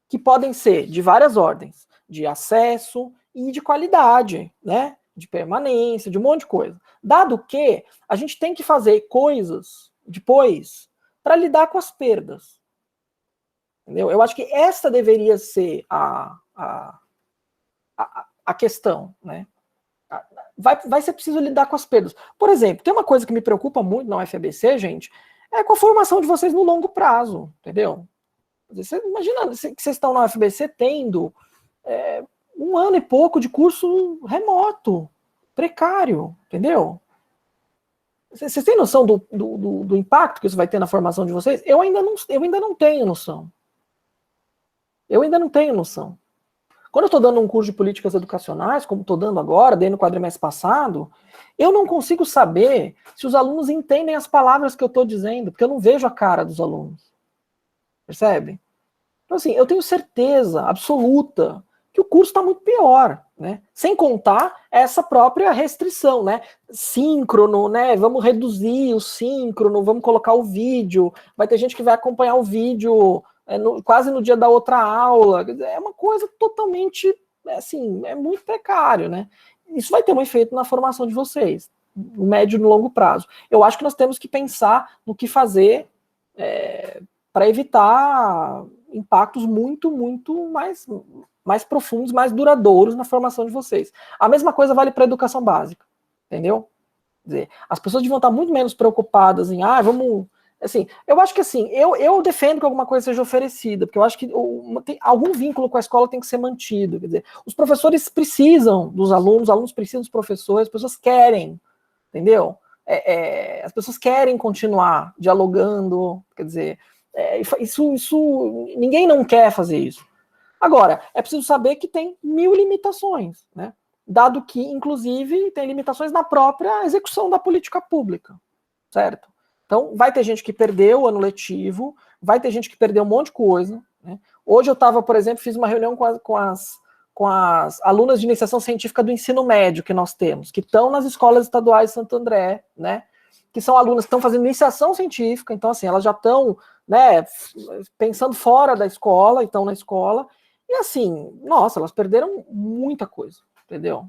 Que podem ser de várias ordens, de acesso e de qualidade, né? De permanência, de um monte de coisa. Dado que a gente tem que fazer coisas depois para lidar com as perdas. Entendeu? Eu acho que essa deveria ser a questão, né? Vai ser preciso lidar com as perdas. Por exemplo, tem uma coisa que me preocupa muito na UFABC, gente, é com a formação de vocês no longo prazo, entendeu? Você imagina que vocês estão na UFABC tendo 1 ano e pouco de curso remoto, precário, entendeu? Vocês têm noção do impacto que isso vai ter na formação de vocês? Eu ainda não tenho noção. Quando eu estou dando um curso de políticas educacionais, como estou dando agora, dei no quadrimestre passado, eu não consigo saber se os alunos entendem as palavras que eu estou dizendo, porque eu não vejo a cara dos alunos. Percebe? Então, assim, eu tenho certeza absoluta que o curso está muito pior, né? Sem contar essa própria restrição, né? Síncrono, né? Vamos reduzir o síncrono, vamos colocar o vídeo, vai ter gente que vai acompanhar o vídeo quase no dia da outra aula. É uma coisa totalmente, assim, é muito precário, né? Isso vai ter um efeito na formação de vocês, no médio e no longo prazo. Eu acho que nós temos que pensar no que fazer para evitar impactos muito mais profundos, mais duradouros na formação de vocês. A mesma coisa vale para a educação básica, entendeu? Quer dizer, as pessoas deviam estar muito menos preocupadas em, vamos... Assim, eu acho que assim, eu defendo que alguma coisa seja oferecida, porque eu acho que algum vínculo com a escola tem que ser mantido. Quer dizer, os professores precisam dos alunos, os alunos precisam dos professores, as pessoas querem, entendeu? As pessoas querem continuar dialogando, quer dizer, isso ninguém não quer fazer isso. Agora, é preciso saber que tem 1000 limitações, né? Dado que, inclusive, tem limitações na própria execução da política pública, certo? Então, vai ter gente que perdeu o ano letivo, vai ter gente que perdeu um monte de coisa, né? Hoje eu estava, por exemplo, fiz uma reunião com as alunas de iniciação científica do ensino médio que nós temos, que estão nas escolas estaduais de Santo André, né? Que são alunas que estão fazendo iniciação científica, então, assim, elas já estão, né, pensando fora da escola, estão na escola, e assim, nossa, elas perderam muita coisa, entendeu?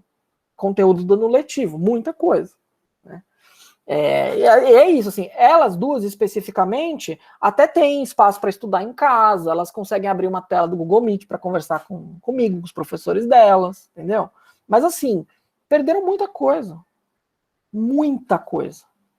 Conteúdo do ano letivo, muita coisa, né? É isso, assim, elas duas especificamente até têm espaço para estudar em casa, elas conseguem abrir uma tela do Google Meet para conversar comigo, com os professores delas, entendeu? Mas assim, perderam muita coisa,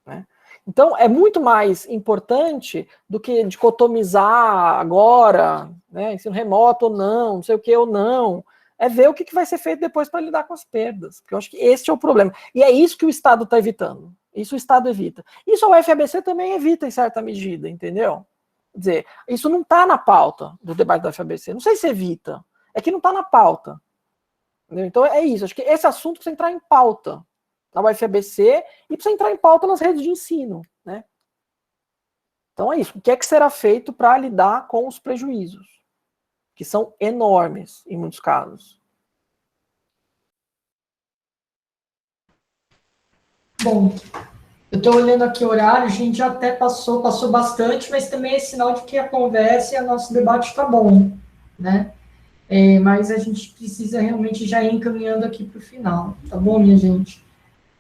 né? Então é muito mais importante do que dicotomizar agora, né, ensino remoto ou não sei o que ou não, é ver o que vai ser feito depois para lidar com as perdas, porque eu acho que esse é o problema, e é isso que o Estado está evitando. Isso o Estado evita. Isso a UFABC também evita em certa medida, entendeu? Quer dizer, isso não está na pauta do debate da UFABC. Não sei se evita. É que não está na pauta. Entendeu? Então é isso. Acho que esse assunto precisa entrar em pauta na UFABC e precisa entrar em pauta nas redes de ensino, né? Então é isso. O que é que será feito para lidar com os prejuízos? Que são enormes em muitos casos. Bom, eu estou olhando aqui o horário, a gente já até passou bastante, mas também é sinal de que a conversa e o nosso debate está bom, né? Mas a gente precisa realmente já ir encaminhando aqui para o final, tá bom, minha gente?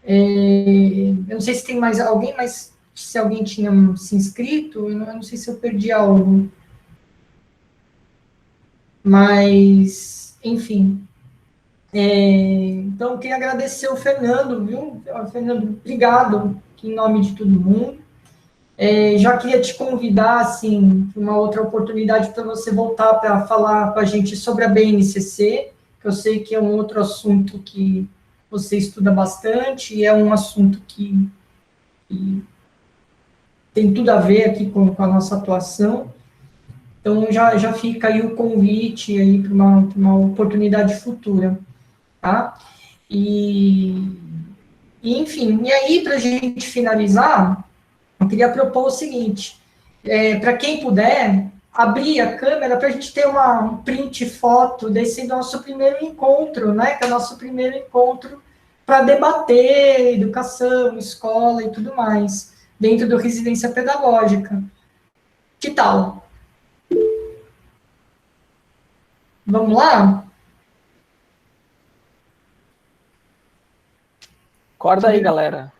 Eu não sei se tem mais alguém, mas se alguém tinha se inscrito, eu não sei se eu perdi algo. Mas, enfim... Então, eu queria agradecer o Fernando, viu? Fernando, obrigado em nome de todo mundo. Já queria te convidar, assim, uma outra oportunidade para você voltar para falar com a gente sobre a BNCC, que eu sei que é um outro assunto que você estuda bastante, e é um assunto que tem tudo a ver aqui com a nossa atuação. Então, já fica aí o convite aí para uma oportunidade futura. Tá? Enfim, e aí, para a gente finalizar, eu queria propor o seguinte, para quem puder, abrir a câmera para a gente ter um print foto desse nosso primeiro encontro, né, que é o nosso primeiro encontro para debater educação, escola e tudo mais, dentro do Residência Pedagógica. Que tal? Vamos lá? Acorda aí, galera.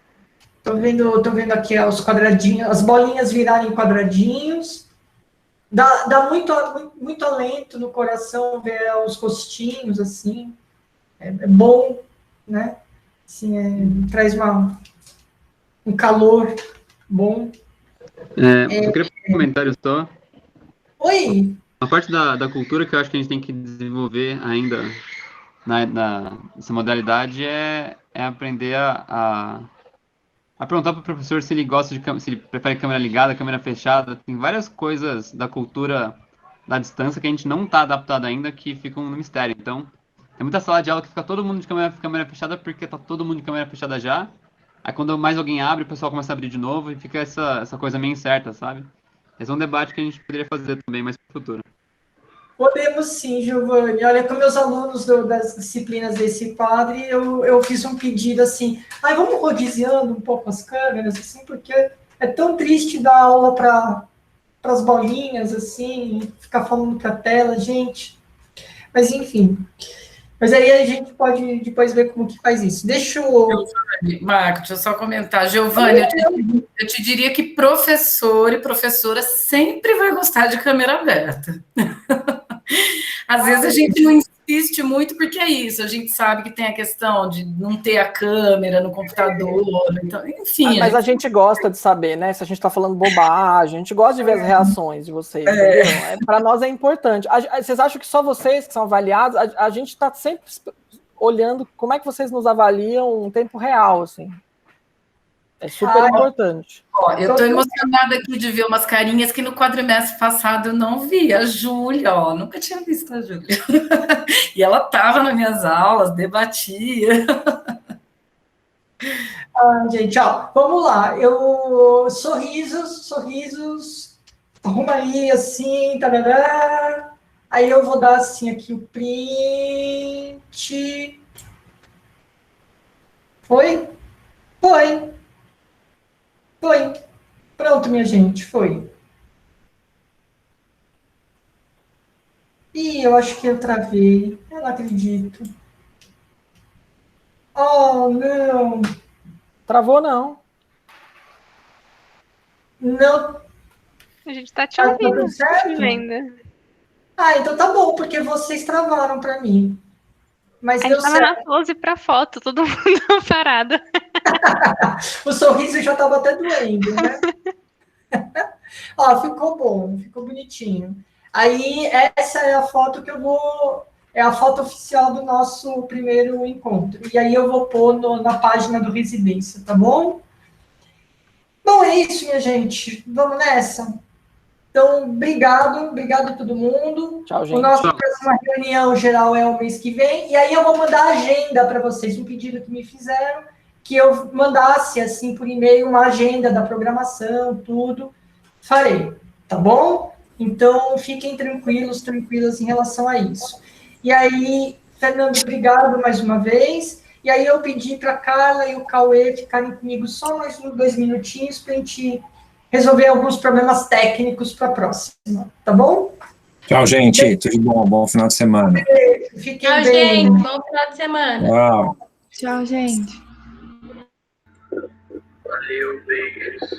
Tô vendo aqui os quadradinhos, as bolinhas virarem quadradinhos. Dá muito alento no coração ver os rostinhos, assim. É bom, né? Assim, traz um calor bom. Eu queria fazer um comentário só. Oi! A parte da cultura que eu acho que a gente tem que desenvolver ainda nessa modalidade é aprender a perguntar para o professor se ele gosta se ele prefere câmera ligada, câmera fechada. Tem várias coisas da cultura da distância que a gente não está adaptado ainda, que ficam no mistério. Então, tem muita sala de aula que fica todo mundo de câmera fechada porque tá todo mundo de câmera fechada já. Aí quando mais alguém abre, o pessoal começa a abrir de novo e fica essa coisa meio incerta, sabe? Esse é um debate que a gente poderia fazer também mais para o futuro. Podemos sim, Giovanni. Olha, com meus alunos das disciplinas desse padre, eu fiz um pedido assim, vamos rodiziando um pouco as câmeras, assim, porque é tão triste dar aula para as bolinhas, assim, ficar falando com a tela, gente. Mas, enfim. Mas aí a gente pode depois ver como que faz isso. Marco, deixa eu só comentar. Giovanni, eu te diria que professor e professora sempre vai gostar de câmera aberta. Às vezes a gente não insiste muito, porque é isso, a gente sabe que tem a questão de não ter a câmera no computador, então, enfim. Mas a gente gosta de saber, né? Se a gente está falando bobagem, a gente gosta de ver as reações de vocês, entendeu? Para nós é importante. Vocês acham que só vocês que são avaliados? A gente está sempre olhando como é que vocês nos avaliam em tempo real, assim. É super importante. Eu estou emocionada aqui de ver umas carinhas que no quadrimestre passado eu não vi. A Júlia, nunca tinha visto a Júlia. E ela estava nas minhas aulas, debatia. Gente, vamos lá. Sorrisos, arruma aí, assim, tarará. Aí eu vou dar, assim, aqui o print. Foi. Pronto, minha gente, foi. Ih, eu acho que eu travei. Eu não acredito. Oh, não. Travou, não. Não. A gente tá te Tá ouvindo, tudo certo? te vendo. Ah, então tá bom, porque vocês travaram para mim. Mas A deu gente tava na certo. pose pra foto, todo mundo parado. O sorriso já estava até doendo, né? Ó, ficou bom, ficou bonitinho. Aí, essa é a foto que eu vou... É a foto oficial do nosso primeiro encontro. E aí eu vou pôr na página do Residência, tá bom? Bom, é isso, minha gente. Vamos nessa? Então, obrigado a todo mundo. Tchau, O gente. nosso próxima reunião geral é o mês que vem. E aí eu vou mandar a agenda para vocês, um pedido que me fizeram, que eu mandasse, assim, por e-mail, uma agenda da programação, tudo. Farei, tá bom? Então, fiquem tranquilas em relação a isso. E aí, Fernando, obrigado mais uma vez. E aí eu pedi para a Carla e o Cauê ficarem comigo só mais 2 minutinhos para a gente resolver alguns problemas técnicos para a próxima, tá bom? Tchau, gente. Tudo de bom. Bom final de semana. Fiquem Tchau, bem. gente. Bom final de semana. Tchau. Tchau, gente. Valeu, Vegas.